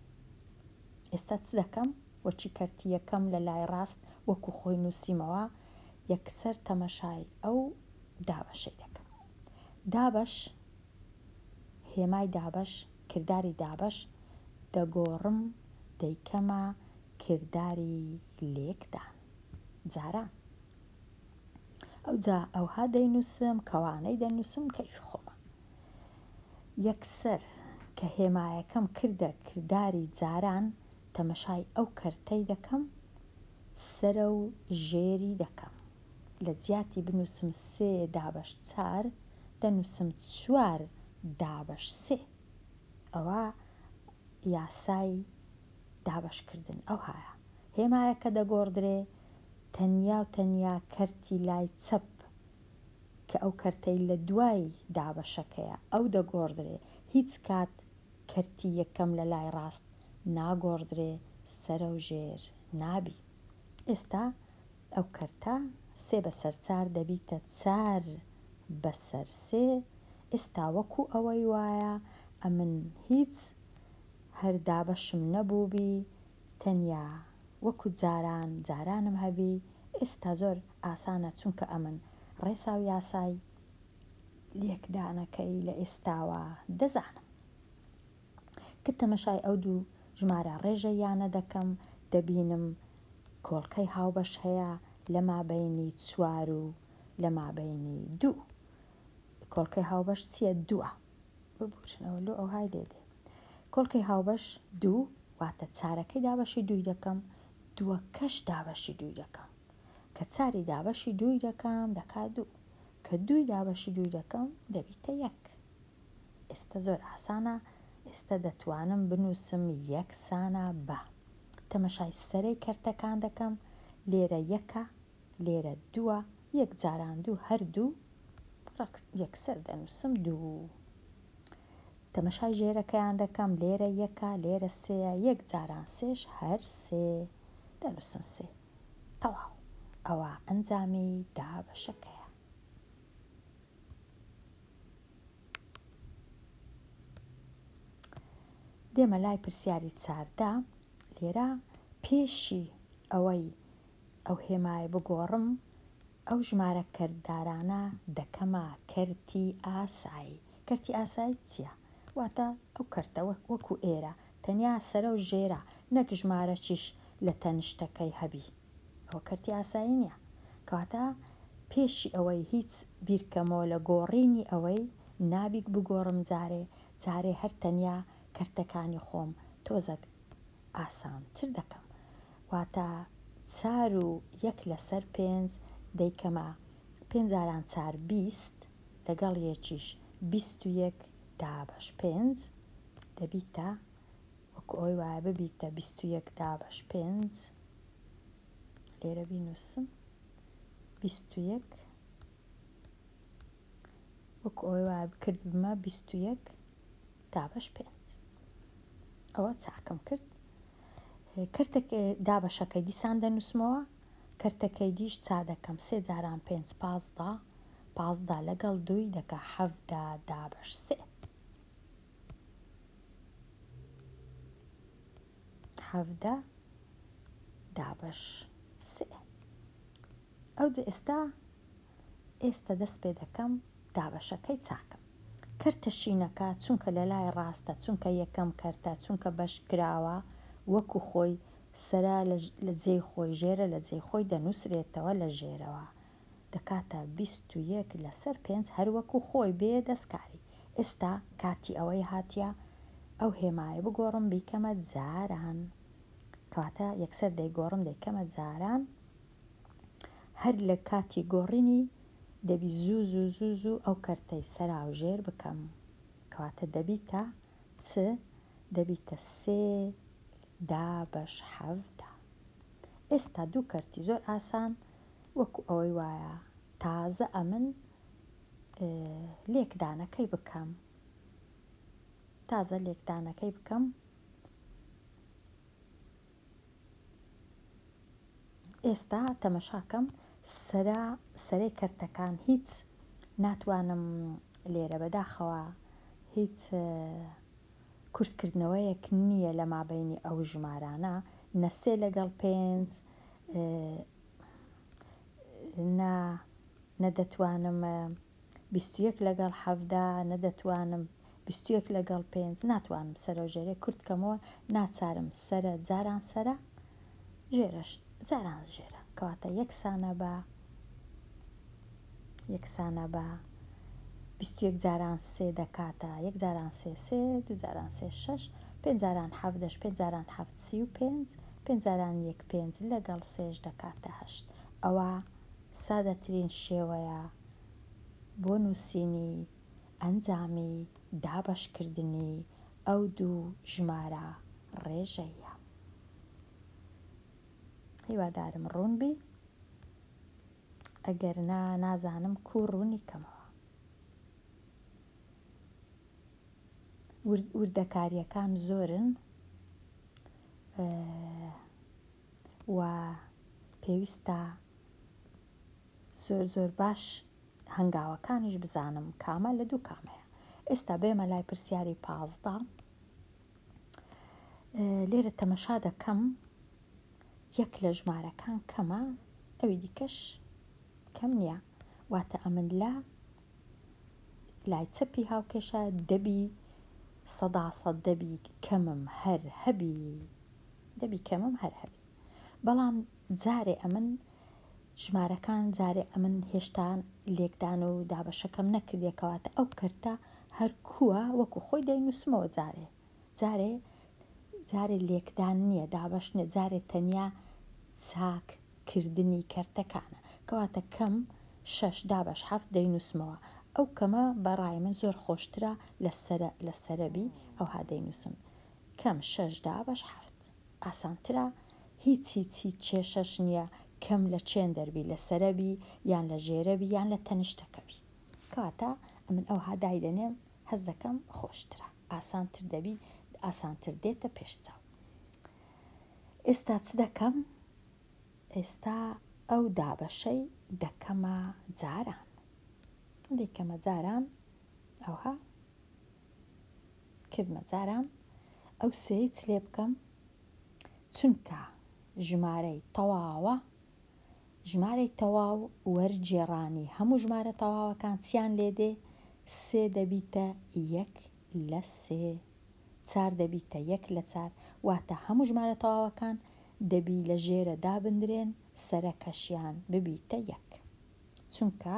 ئێستا چ دەکەم وەچی کەرتی یەکەم لە لای ڕاست وەکو خۆی نووسیمەوە یەکسەر تەمەشای ئەو دابەشەی دەکەم دابەش هێمای دابەش کردداری دابەش دەگۆڕم دەیکەمە کردداری لێکدان جاران ئەو جا ئەوها دەینووسم کەوانەی دەنووسم کەیفی خۆمە یەکسەر کە هێمایەکەم کردە کردداری جاران تەمەشای ئەو کەرتەی دەکەم سرە و ژێری دەکەم لە جیاتی بنووسم 3 دابەش 4 دەنووسم 4 دابەش 3 ئەوە یاسای دابەشکردن ئەو هایە هێمایەکە دەگۆڕدرێ تەنیا و تەنیا کەرتی لای چەپ کە ئەو کەرتەی لە دوای دابەشەکەیە ئەو دەگۆڕدرێ هیچ کات کەرتی یەکەم لە لای ڕاست ناگۆڕدرێ سرە و ژێر نابی ئێستا ئەو کەرتە 3 بەسەر 4 دەبیتە 4 بەسەر 3 ئێستا وەکو ئەوەی وایە ئەمن هیچ هەر دابەشم نەبووبی تەنیا وەکو جارانم هەبی ئێستا زۆر ئاسانە چونکە ئەمن ڕێسا و یاسای لێکدانەکەی لە ئێستاوە دەزانم کە تەمەشای ئەو دوو ژمارە ڕێژە یانە دەکەم دەبینم کۆڵکەی هاوبەش هەیە لە مابەینی 4 و لە مابەینی 2 کۆڵکەی هاوبەش چییە 2 ببورنەوە لۆ ئەو های لێدێ کۆڵکەی هاوبەش 2 واتە چارەکەی دابەشی 2 دەکەم 2کەش دابەشی 2 دەکەم کە 4 دابەشی 2 دەکەم دەکات 2 کە 2 دابەشی 2 دەکەم دەبیتە 1 ئێستا زۆر ئاسانە ئێستا دەتوانم بنووسم یەکسانە بە تەمەشای سەرەی کەرتەکان دەکەم لێرە 1 لێرە 2 1 جاران 2 هەردوو یەکسەر دەنووسم 2. تەمەشای ژێرەکەیان دەکەم، لێرە 1 لێرە 3 1 جاران 3 هەر 3 دەنووسم 3 تەواو. ئەوە ئەنجامی دابەشەکەیە. دێمە لای پرسیاری 14. لێرە پێشی ئەوەی ئەو هێمایە بگۆڕم ئەو ژمارە کەرددارانە دەکەمە کەرتی ئاسایی. کەرتی ئاسایی چییە؟ واتە ئەو کەرتە وەکو ئێرە تەنیا سەرە و ژێرە، نەک ژمارەشیش لە تەنیشتەکەی هەبی، ئەوە کەرتی ئاسایی نییە. کەواتە پێشی ئەوەی هیچ بیرکەمەوە لە گۆڕینی ئەوەی نابیک بگۆڕم جارێ هەر تەنیا کەرتەکانی خۆم تۆزەک ئاسانتر دەکەم. واتە 4 و 1 لەسەر 5 دەیکەمە 5 جاران 4 20 لەگەڵ یەکیش 21 دابەش 5 دەبیتە وەکو ئەوەی وایە ببیتە 21 دابەش 5 لێرە بینووسم 21 وەکو ئەوەی وایە بکرد بمە 21 دابەش 5. ئەوە چاکم کرد. کەرتێک دابەشەکەی دیسان دەنووسمەوە، کەرتەکەی دیش چا دەکەم 3 جاران 5 15 لەگەڵ 2 دەکە 17 دابەش 3 17 دابەش 3. ئەوجە ئێستا دەست پێ دەکەم دابەشەکەی چاکم. کەرتە شینەکە چونکە لە لای ڕاستە، چونکە یەکەم کەرتە، چونکە بەش کراوە وەکو خۆی سەرا لە جێی خۆی ژێرە لە جێی خۆی دەنووسرێتەوە لە ژێرەوە دەکاتە 21 لەسەر 5 هەروەکو خۆی بێ دەستکاری. ئێستا کاتی ئەوەی هاتیە ئەو هێمایە بگۆڕم بیکەمە جاران، کەواتە یەکسەر دەیگۆڕم دەیکەمە جاران. هەر لە کاتی گۆڕینی دەبی زوو ئەو کەرتەی سەرا و ژێر بکەم، کەواتە دەبیتە دەبیتە 3 دابەش 17. ئێستا 2 کەرتی زۆر ئاسان وەکو ئەوەی وایە تازە ئەمن لێکدانەکەی بکەم. ئێستا تەمەشاکەم سەرەی کەرتەکان هیچ ناتوانم لێرە بەداخەوە هیچ کورتکردنەوەیەک نییە لە مابینی ئەو ژمارانە، نە 3 لەگەڵ 5 نەدەتوانم 21 لەگەڵ 17 نەدەتوانم 21 لەگەڵ 5 ناتوانم سەرە و ژێرەی کورتکەمەوە، ناچارم سەرە جاران سەرە ژێرەش جاران ژێرە، کەواتە یەکسانە بە 21 جاران 3 دەکاتە 1 جاران 3 3 2 جاران 3 6 5 جاران 7 5 جاران 7 35 5 جاران 1 5 لەگەڵ 3 دەکاتە 8. ئەوە سادەترین شێوەیە بۆ نووسینی ئەنجامی دابەشکردنی ئەو 2 ژمارە ڕێژەیە. هیوادارم ڕوون بی، ئەگەر نازانم ڕوونی کەمەوە. وردەکاریەکان زۆرن و پێویستە زۆر باش هەنگاوەکانیش بزانم کامە لە 2 کامەیە. ئێستا بێمە لای پرسیاری 15. لێرە تەمەشا دەکەم یەک لە ژمارەکان کەمە، ئەوی دیکەش کەم نییە، واتە ئەمن لای چەپی هاوکێشە دەبی 100% دەبی کەمم هەر هەبی، بەڵام جارێ ئەمن ژمارەکان جارێ ئەمن هێشتا لێکدان و دابەشەکەم نەکردێکەواتە ئەو کەرتە هەر کووە وەکو خۆی دەینووسمەوە، جارێ لێکدان نییە دابەش نیە، جارێ تەنیا چاککردنی کەرتەکانە، کەواتە کەم 6 دابەش 7 دەینووسمەوە. ئەو کەمە بەڕای من زۆر خۆشترە لە سەرەبی ئەوها دەینووسم کەم 6 دابەش 7 ئاسانترە، هیچ کێشەش نییە کەم لە چێن دەربی، لە سەرەبی یان لە ژێرەبی یان لە تەنیشتەکەبی. کەواتە ئەمن ئەوها دایدەنێم هەز دەکەم خۆشترە، ئاسانتر دەبی، ئاسانتر دێتە پێشچاو. ئێستا چ دەکەم؟ ئێستا ئەو دابەشەی دەکەمە جاران، دەیکەمە جاران، ئەوها کردمە جاران. ئەو سێی چ لێ بکەم؟ چونکە ژمارەی تەواوە، ژمارەی تەواو وەرجێڕانی هەموو ژمارە تەواوەکان چیان لێدێ؟ سێ دەبیتە 1/3، 4 دەبیتە 1/4، واتە هەموو ژمارە تەواوەکان دەبی لە ژێرە دابدرێن سەرەکەشیان ببیتە 1، چونکە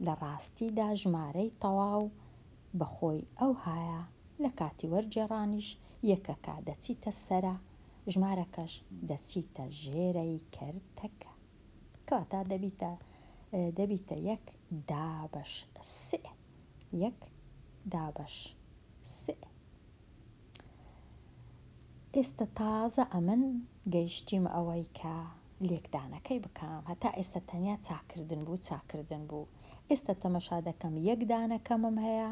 لە ڕاستیدا ژمارەی تەواو بەخۆی ئەو هایە لە کاتی وەرجێڕانیش یەکەکە دەچیتە سەرە، ژمارەکەش دەچیتە ژێرەی کەرتەکە، کەواتە دەبیتە 1/3، 1/3. ئێستا تازە ئەمن گەیشتیمە ئەوەی کە لێکدانەکەی بکەم، هەتا ئێستا تەنیا چاکردن بوو. ئێستا تەمەشا دەکەم 1 دانەکەمم هەیە،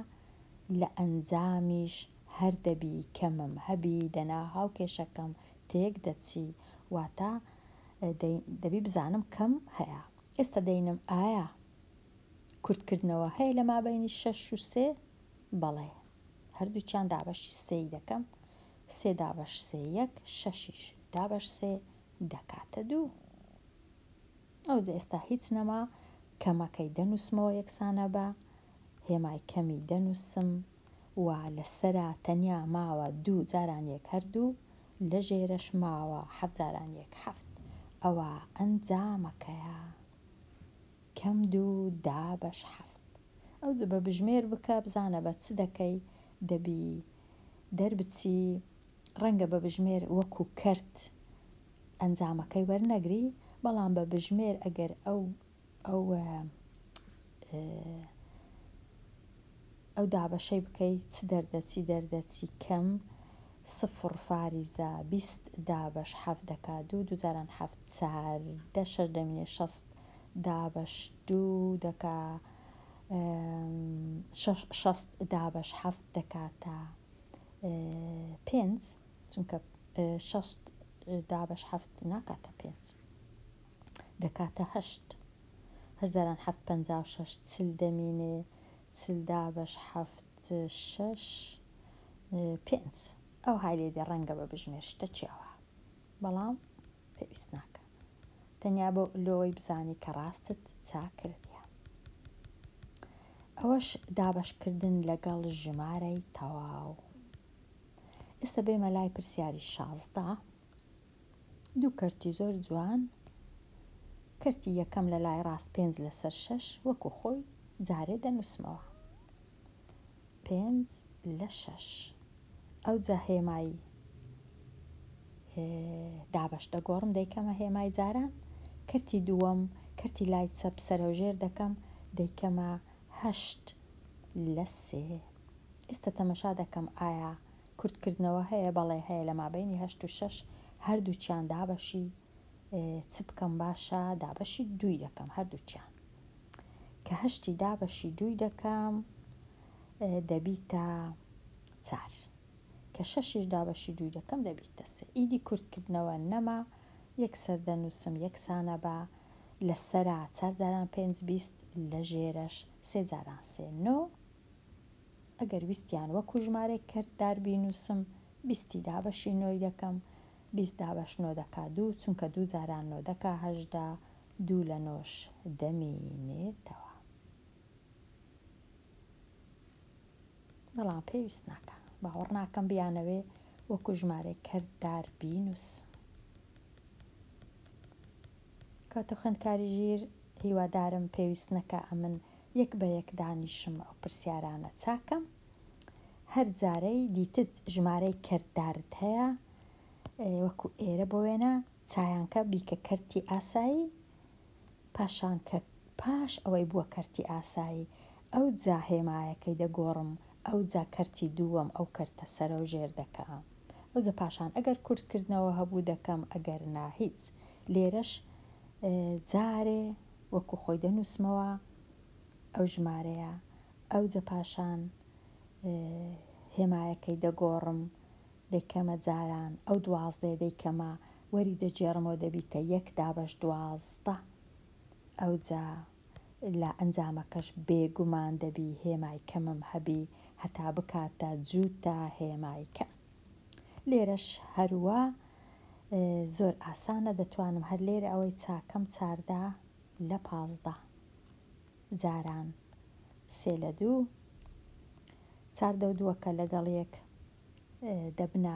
لە ئەنجامیش هەر دەبی کەمم هەبی دەنا هاوکێشەکەم تێک دەچی، واتە دەبی بزانم کەم هەیە. ئێستا دەینم ئایا کورتکردنەوە هەیە لە مابەینی 6 و 3؟ بەڵێ، هەردووچیان دابەشی 3 دەکەم، 3 دابەش 3 1، 6 دابەش 3 دەکاتە 2. ئەوجا ئێستا هیچ نەما، کەمەکەی دەنووسمەوە یەکسانە بە هێمای کەمی دەنووسم، و لەسرە تەنیا ماوە 2 جاران 1 هەردوو، لە ژێرەش ماوە 7 جاران 1 7، ئەوە ئەنجامەکەیە، کەم 2 دابەش 7. ئەوجا بە بژمێر بکە، بزانە بە چ دەکەی، دەبی دەربچی، ڕەنگە بە بژمێر وەکو کەرت ئەنجامەکەی وەرنەگری، بەڵام بە بژمێر ئەگەر ئەو دابەشەی بکەی چ دەردەچی کەم 0.20 دابەش 7 دەکا 2 2 جاران 7 4 6 دەمینێ 60 دابەش 2 دەکا 60 دابەش 7 دەکاتە 5، چونکە 60 دابەش 7 ناکاتە 5 دەکاتە 8 هەزاران 7 56 40 دەمینێ 40 دابەش 7 6 5. ئەو های لێدێ ڕەنگە بە بژمێر شتە چیاوە، بەڵام پێویست ناکە، تەنیا بۆ لەوەی بزانی کە ڕاستت چاکردیە. ئەوەش دابەشکردن لەگەڵ ژمارەی تەواو. ئێستا بێمە لای پرسیاری 16. دوو کەرتی زۆر جوان، کەرتی یەکەم لە لای ڕاست 5 لەسەر 6 وەکو خۆی جارێ دەنووسمەوە، 5 لە 6. ئەو جا هێمای دابەش دەگۆڕم، دەیکەمە هێمای جاران. کەرتی دووەم، کەرتی لای چەپ سەرۆژێر دەکەم، دەیکەمە 8 لە 3. ئێستا تەمەشا دەکەم ئایا کورتکردنەوە هەیە؟ بەڵێ هەیە، لە مابەینی 8 و 6 هەردووچیان دابەشی چ بکەم باشە؟ دابەشی 2 دەکەم هەردووچیان، کە 8 دابەشی 2 دەکەم دەبیتە 4، کە 6 دابەشی 2 دەکەم دەبیتە 3. ئیدی کورتکردنەوە نەما، یەکسەر دەنووسم یەکسانە بە لەسرە 4 جاران 5 20، لە ژێرەش 3 جاران 3 9. ئەگەر ویستیان وەکو ژمارەی کەرتدار بینووسم، 20 دابەشی 9 دەکەم، 20 دابەش 9 دەکا 2، چونکە 2 جاران 9 دەکا 18، 2 لە 9 دەمینێتەوە، بەڵام پێویست ناکە، باوەڕ ناکەم بیانەوێ وەکو ژمارەی کەرتدار بینووسم. کاتە خوێندکاری ژیر، هیوادارم پێویست نەکە ئەمن یەک بە یەک دانیشم ئەو پرسیارانە چاکەم. هەر جارەی دیتت ژمارەی کەرتدارت هەیە، وەکو ئێرە بۆ وێنە چایانکە بیکە کەرتی ئاسایی، پاشان کە پاش ئەوەی بووە کەرتی ئاسایی، ئەو جا هێمایەکەی دەگۆڕم، ئەو جا کەرتی دووەم ئەو کەرتە سەرۆژێر دەکەم، ئەو جا پاشان ئەگەر کورتکردنەوە هەبوو دەکەم، ئەگەر نا هیچ. لێرەش جارێ وەکو خۆی دەنووسمەوە ئەو ژمارەیە، ئەوجە پاشان هێمایەکەی دەگۆڕم دەیکەمە جاران ئەو 12 دەیکەمە وەری دەجێڕمەوە دەبیتە 1/12 ئەوجا لە ئەنجامەکەش بێگومان دەبی هێمای کەمم هەبی هەتا بکاتە جووتە هێمای کەم. لێرەش هەروە زۆر ئاسانە، دەتوانم هەر لێرە ئەوەی چاکەم 14 لە 15 جاران 3 لە 2 14 و 2 لەگەڵ یەک دەبنە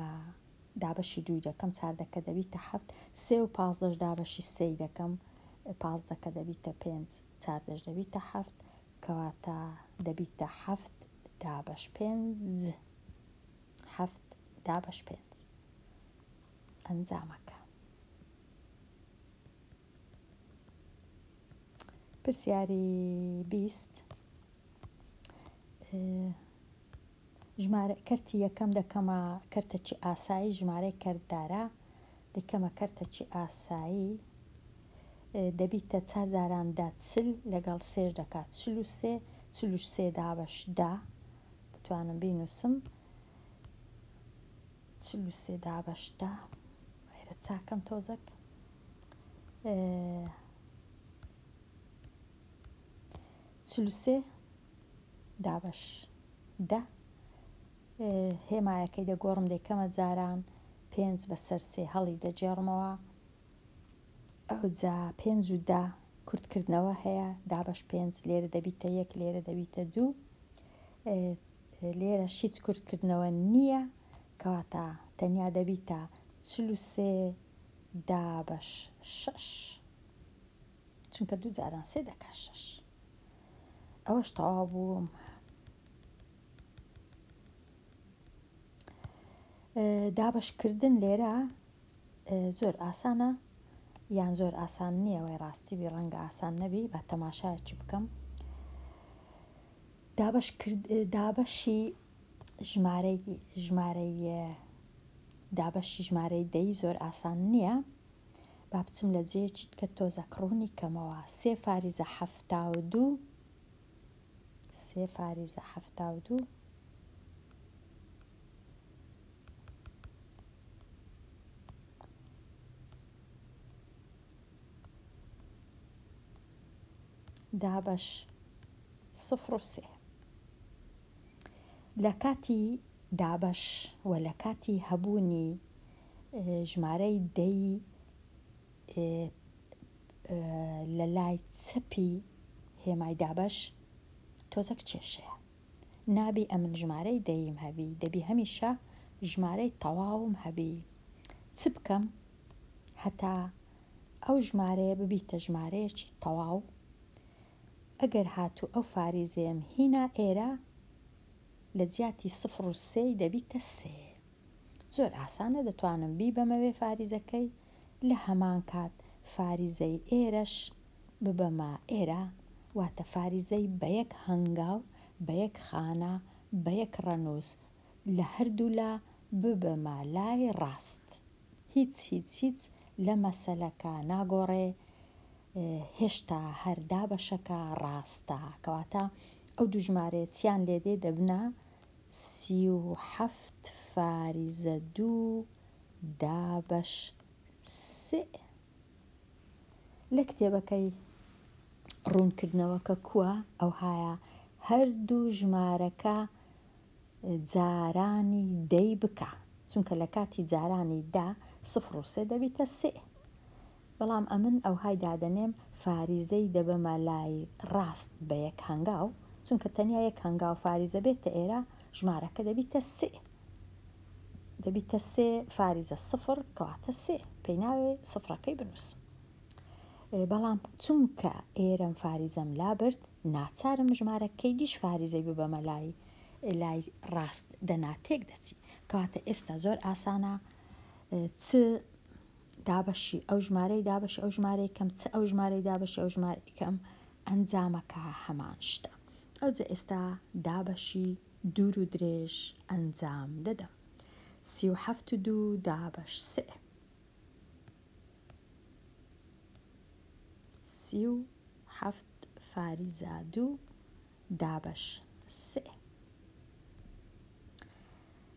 دابەشی 2 دەکەم 14 دەبیتە 7 3 و 15 دابەشی 3 دەکەم 15 دەبیتە 5 14 دەبیتە 7 کەواتە دەبیتە 7 دابەش 5 7 دابەش 5 ئەنجامەکە. پرسیاری 20 ژمارە کەرتی یەکەم دەکەمە کەرتەکی ئاسایی ژمارەی کەرتدارە دەکەمە کەرتەکی ئاسایی دەبیتە 4 جاراندا 40 لەگەڵ 3 دەکات 43 43 دابەش 10 دەتوانم بینووسم 43 دابەش 10 وەرە چاکەم تۆزەک 43 دابەش 10 هێمایەکەی دەگۆڕم دەیکەمە جاران 5 بەسەر 3 هەڵی دەجێڕمەوە ئەوجا 5 و 10 کورتکردنەوە هەیە دابەش 5 لێرە دەبیتە 1 لێرە دەبیتە 2 لێرە هیچ کورتکردنەوە نییە کەواتە تەنیا دەبیتە 43 دابەش 6 چونکە 2 جاران 3 دەکات 6 ئەوەش تەواو بووم. دابەشکردن لێرە زۆر ئاسانە یان زۆر ئاسان نییە، وەی ڕاستی بی ڕەنگە ئاسان نەبی بە تەماشایەکی بکەم. دابەشی ژمارەی دەی زۆر ئاسان نییە، با بچم لە جێیەکی کە تۆزە کڕوونی کەمەوە 3 فاریزە 72 3 فاریزە 72 دابەش 0 و 3 لە کاتی دابەش و لە کاتی هەبوونی ژمارەی دەی لە لای چەپی هێمای دابەش تۆزەک کێشەیە نابی ئەمن ژمارەی دەیم هەبی دەبی هەمیشە ژمارەی تەواوم هەبی چ بکەم هەتا ئەو ژمارەیە ببیتە ژمارەیەکی تەواو. ئەگەر هاتوو ئەو فاریزەیەم هینا ئێرە لە جیاتی 0 و 3 دەبیتە 3 زۆر ئاسانە دەتوانم بی بەمەوێ فاریزەکەی لە هەمان کات فاریزەی ئێرەش ببەمە ئێرە واتە فاریزەی بە یەک هەنگاو بە یەک خانە بە یەک ڕەنووس لە هەردوو لا ببەمە لای ڕاست هیچ لە مەسەلەکە ناگۆڕێ هێشتا هەر دابەشەکە ڕاستە کەواتە ئەو دوو ژمارەیە چیان لێدێ دەبنە 37 فاریزە 2 دابەش 3 لە کتێبەکەی ڕوونکردنەوەکە کووە ئەو هایە هەردوو ژمارەکە جارانی دەی بکە چونکە لە کاتی جارانی دا 0 و 3 دەبیتە 3 بەڵام ئەمن ئەو های دادەنێم فاریزەی دەبەمە لای ڕاست بە یەک هەنگاو چونکە تەنیا یەک هەنگاو فاریزە بێتە ئێرە ژمارەکە دەبیتە 3 دەبیتە 3 فاریزە 0 کەواتە 3 پێی ناوێ سفرەکەی بنووسم. بەڵام چونکە ئێرەم فاریزەم لابرد ناچارم ژمارەکەی دیش فاریزەی ببەمە لای ڕاست دەناتێک دەچی کەواتە ئێستا زۆر ئاسانە چ دابەشی ئەو ژمارەی دابەشی ئەو ژمارەی کەم چ ئەو ژمارەی دابەشی ئەو ژمارەی کەم ئەنجامەکە هەمان شتە. ئەوجا ئێستا دابەشی دوور و درێژ ئەنجام دەدەم 37 و 2 دابەش 3 37 فاریزە 2 دابەش سێ.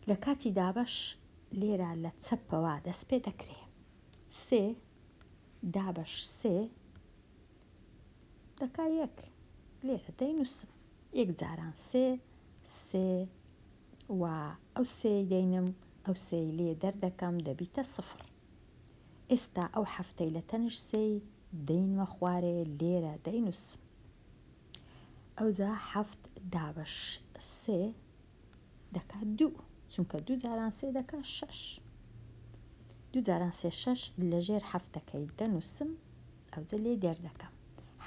لە کاتی دابەش لێرە لە چەپەوە دەست پێ دەکرێ. سێ دابەش سێ دەکا یەک، لێرە دەینووسم یەک جاران سێ سێ و ئەو سێی دەینم، ئەو سێی لێ دەردەکەم دەبیتە سفر. ئێستا ئەو هەفتەی لە تەنش سێی دەینمە خوارێ، لێرە دەینووسم. ئەوجا هەفت دابەش سێ دەکات دوو، چونکە دوو جاران سێ دەکات شەش. دوو جاران سێ شەش لەژێر هەفتەکەی دەنووسم، ئەوجا لێ دەردەکەم.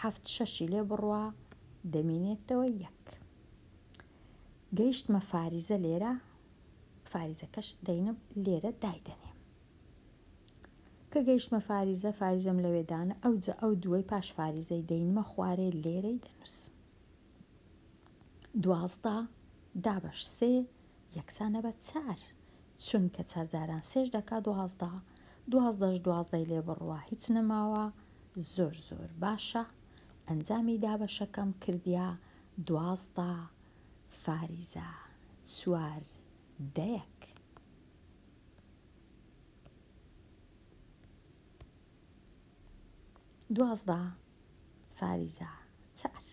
هەفت شەشی لێ بڕوا دەمینێتەوە یەک. گەیشتمە فاریزە لێرە، فاریزەکەش دەینم لێرە دایدەنێم. کە گەیشتمە فاریزە، فاریزەم لەوێدانە، ئەوجا ئەو دووەی پاش فاریزەی دەینمە خوارێ، لێرەی دەنووسم. دوازدە دابەش سێ یەکسانە بە چار، چونکە چار جاران سێش دەکات دوازدە. دوازدەش دوازدەی لێ بڕوا هیچ نەماوە، زۆر زۆر باشە. ئەنجامی دابەشەکەم کردیا دوازدە فاریزە چوار دەیەک. دوازدە فاریزە چار.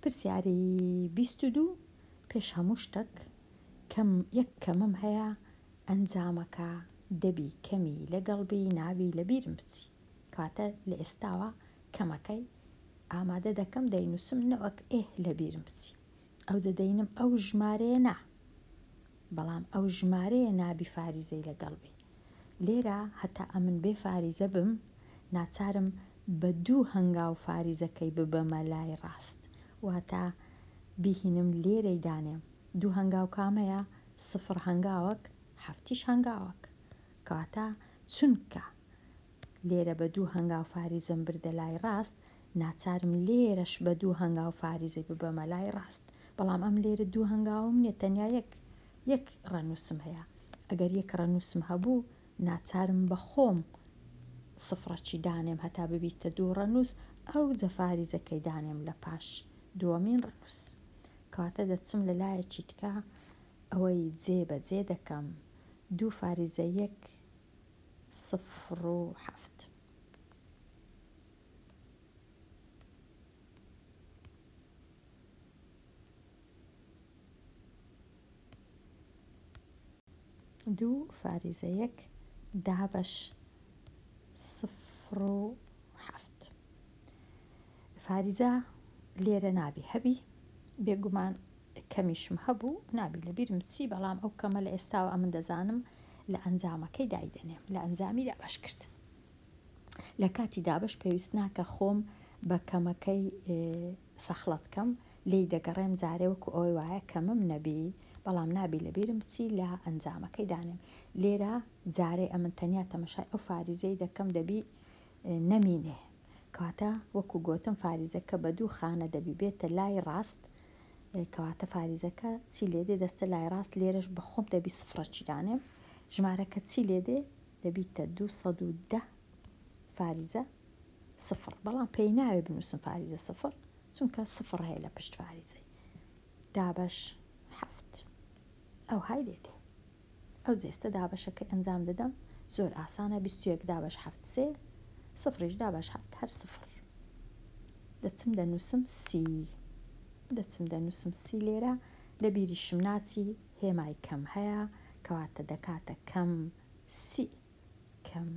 پرسیاری 22 پێش هەموو شتێک یەک کەمم هەیە، ئەنجامەکە دەبی کەمی لەگەڵبی ناوی لەبیرم بچی. کاتە لە ئێستاوە کەمەکەی ئامادە دەکەم، دەینووسم نەوەک لەبیرم بچی. ئەوجا دەینم ئەو ژمارەیە نا، بەڵام ئەو ژمارەیە نابی فاریزەی لەگەڵبی. لێرە هەتا ئەمن بێ فاریزە بم، ناچارم بە دوو هەنگاو فاریزەکەی ببەمە لای ڕاست، واتە بیهینم لێرەی دانێم دوو هەنگاو کامەیە، سفر هەنگاوەک هەفتیش هەنگاوەک. کاتە چونکە لێرە بە دوو هەنگاو فاریزم بردە لای ڕاست، ناچارم لێرەش بە دوو هەنگاو فاریزەی ببەمە لای ڕاست. بەڵام ئەم لێرە دوو هەنگاوم نیە، تەنیا یەک ڕەنووسم هەیە. ئەگەر یەک ڕەنووسم هەبوو، ناچارم بە خۆم سفرەکی دانێم هەتا ببیتە دوو ڕەنووس، ئەو جە فاریزەکەی دانێم لە پاش دووەمین ڕەنووس. کاتە دەچم لە لایەکی تکە، ئەوەی جێبەجێ دەکەم دوو فاریزە یەک سفر و هەفت. دوو فاریزە یەک دابەش سفر و هەفت. فاریزە لێرە نابی هەبی، بێگومان کەمیشم هەبوو نابی لەبیرم چی، بەڵام ئەو کەمە لە ئێستاوە ئەمن دەزانم لە ئەنجامەکەی دایدەنێم، لە ئەنجامی دابەشکردن. لە کاتی دابەش پێویست ناکە خۆم بە کەمەکەی سەخڵەتکەم، لی دەگەڕێم جارێ وەکو ئەوەی وایە کەمم نەبی، بەڵام نابی لەبیرم بچی لە ئەنجامەکەی دانێم. لێرە جارێ ئەمن تەنیا تەمەشای ئەو فاریزەی دەکەم دەبی نەمینێ، کاتە وەکو گۆتم فاریزەکە بە دوو خانە دەبی بێتە لای ڕاست، کەواتە فاریزەکە چی لێدێ دەستە لای ڕاست، لێرەش بە خۆم دەبی سفرەکی دانێم. ژمارەکە چی لێدێ دەبیتە 210 فاریزە سفر، بەڵام پێی ناوێ بنووسم فاریزە سفر، چونکە سفر هەیە لە پشت فاریزەی. دابەش هەفت ئەو های لێدێ. ئەو جێستە دابەشەکە ئەنجام دەدەم، زۆر ئاسانە. 21 دابەش هەفت سێ، سفریش دابەش هەفت هەر سفر. دەچم دەنووسم سی، دەچم دەنووسم سی. لێرە لە بیریشم ناچی هێمای کەم هەیە، کەواتە دەکاتە کەم سی، کەم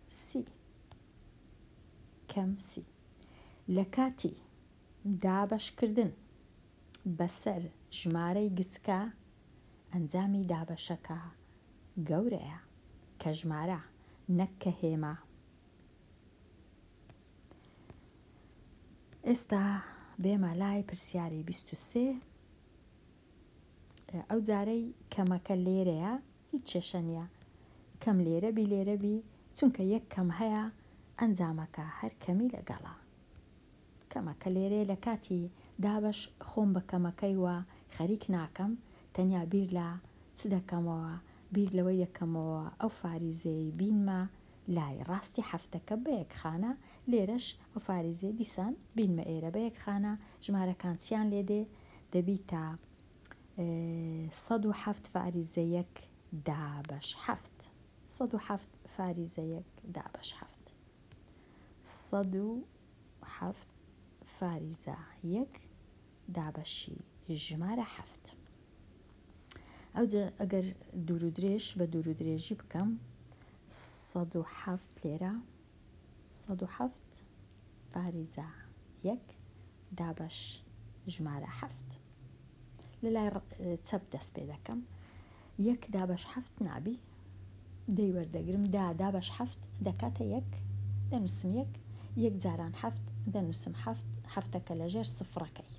سی، کەم سی. لە کاتی دابەشکردن بەسەر ژمارەی گچکە، ئەنجامی دابەشەکە گەورەیە کە ژمارە نەک کە هێما. ئێستا بێمە لای پرسیاری 23. ئەو جارەی کەمەکە لێرەیە، هیچ کێشە نیە، کەم لێرە بی لێرە بی، چونکە یەک کەم هەیە، ئەنجامەکە هەر کەمی لەگەڵا. کەمەکە لێرەیە. لە کاتی دابەش خۆم بە کەمەکەی وە خەریک ناکەم، تەنیا بیر لە چ دەکەمەوە، بیر لەوەی دەکەمەوە ئەو فاریزەی بینمە لای ڕاستی حەفتەکە بە یەک خانە لێرەش ئەو فاریزێ دیسان بینمە ئێرە بە یەک خانە ژمارەکان چیان لێدێ دەبی تا 107 فاریزە یەک دابەش حەفت 107 فاریزە یەک دابەش حەفت 107 فاریزە یەک دابەشی ژمارە حەفت. ئەوجا ئەگەر دوور و درێژ بە دوور و درێژی بکەم 107 لێرە 107 فاریزە یەک دابەش ژمارە حەفت. لە لای چەپ دەست پێ دەکەم یەک دابەش حەفت نابی دەی وەردەگرم دابەش حەفت دەکاتە یەک دەنووسم یەک جاران حەفت دەنووسم حەفتەکە لەژێر سفرەکەی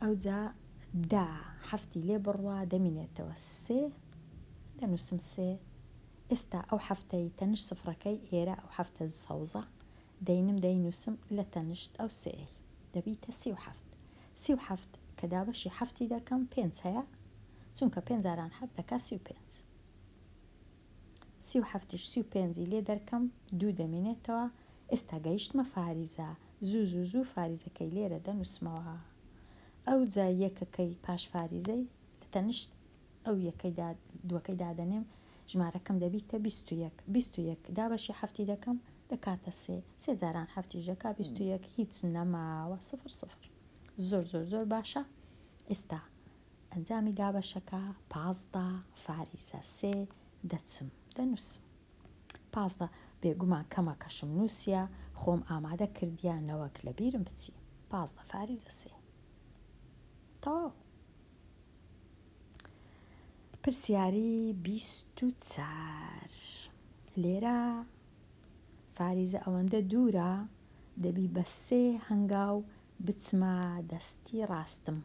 ئەوجا دا حەفتی لێ بڕوا دەمینێتەوە سێ دەنووسم سێ ئێستا ئەو حەفتەی تەنشت سفرەکەی ئێرە ئەو حەفتە سەوزە دەینم دەینووسم لە تەنشت ئەو سێی دەبیتە 37 کە دابەشی حەفتی دەکەم 5 هەیە چونکە 5 جاران حەفت دەکا 35 37 35 لێ دەرکەم دوو دەمێنێتەوە ئێستا گەیشتمە فاریزە زوو فاریزەکەی لێرە دەنووسمەوە ئەو جا یەکەکەی پاش فاریزەی لە تەنشت ئەو دووەکەی دادەنێم ژمارەکەم دەبیتە 21 دابەشی حەفتی دەکەم دەکاتە سێ جاران حەفتی ژەکا 21 هیچ نەماوە 0 زۆر باشە. ئێستا ئەنجامی دابەشەکە 15 فاریزە سێ دەچم دەنووسم 15 بێگومان کەمەکەشم نووسە خۆم ئامادە کردیا نەوەک لە بیرم بچی 15 فاریزە سێ تەواو. پرسیاری 24 لێرە فاریزە ئەوەندە دوورە دەبی بە سێ هەنگاو بچمە دەستی ڕاستم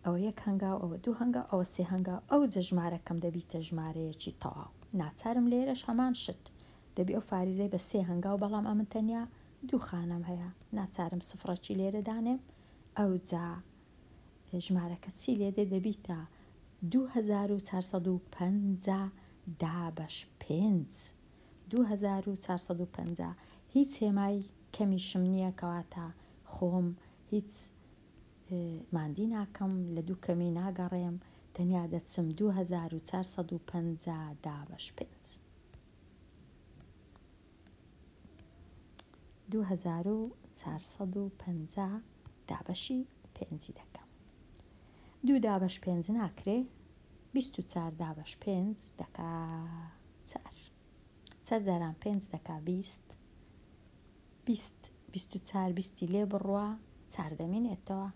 ئەوە یەک هەنگاو ئەوە دوو هەنگاو ئەوە سێ هەنگاو ئەو جە ژمارەکەم دەبیتە ژمارەیەکی تەواو ناچارم لێرەش هەمان شت دەبی ئەو فاریزەی بە سێ هەنگاو بەڵام ئەمن تەنیا دوو خانەم هەیە ناچارم سفرەکی لێرە دانێم ئەو جا ژمارەکە چی لێدێ دەبیتە 2450 دابەش 5 2450 هیچ هێمای کەمیشم نییە کەواتە خۆم هیچ ماندی ناکەم لە دوو کەمی ناگەڕێم تەنیا دەچم 2450 دابەش 5 2450 دابەشی 5 دەکەم 2 دابەش 5 ناکرێ 24 دابەش 5 دەکا 4 جاران 5 دەکا 24 بیستی لێ بڕوا 4 دەمێنێتەوە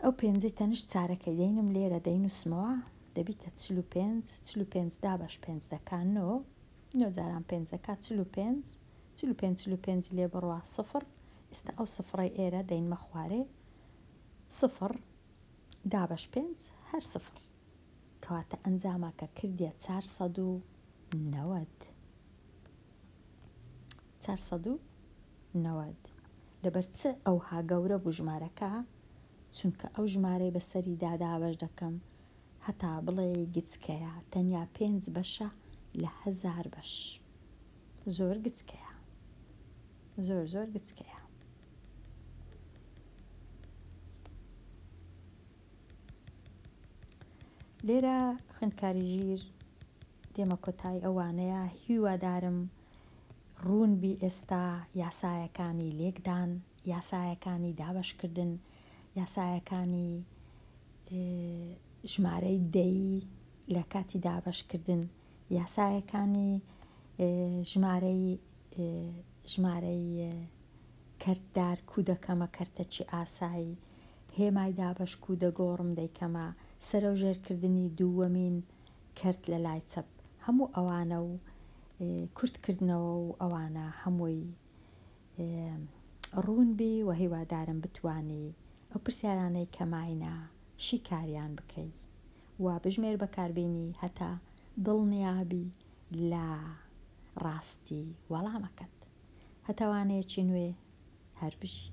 ئەو پێنجەی تەنشت چارەکەی دەینم لێرە دەینووسمەوە دەبیتە 45 دابەش 5 دەکا 9 جاران 5 دەکا 45 لێ بڕوا 0 ئێستا ئەو سفڕی ئێرە دەینمە خوارێ 0 دابەش 5 هەر 0 کەواتە ئەنجامەکە کردیە 490 لەبەر چ ئەوها گەورە بوو ژمارەکە چونکە ئەو ژمارەی بەسەری دابەش دەکەم هەتا بڵێ گچکەیە تەنیا 5 بەشە لە 1000 بەش زۆر گچکەیە زۆر گچکەیە. لێرە خوێندکاری ژیر دێمە کۆتای ئەوانەیە هیوادارم ڕوونبی ئێستا یاسایەکانی لێکدان یاسایەکانی دابەشکردن یاسایەکانی ژمارەی دەی لە کاتی دابەشکردن یاسایەکانی ژمارەی کەرتدار کودەکەمە کەرتەچی ئاسایی هێمای دابەش کودەگۆڕم دەیکەمە سەرە و ژێرکردنی دووەمین کەرت لە لای چەپ هەموو ئەوانە و کورتکردنەوە و ئەوانە هەمووی ڕوونبی و هیوادارم بتوانی ئەو پرسیارانەی کەماینە شیکاریان بکەی و بژمێر بەکاربێنی هەتا دڵنیابی لە ڕاستی وەڵامەکەت هەتاوانەیەکی نوێ هەر بژی.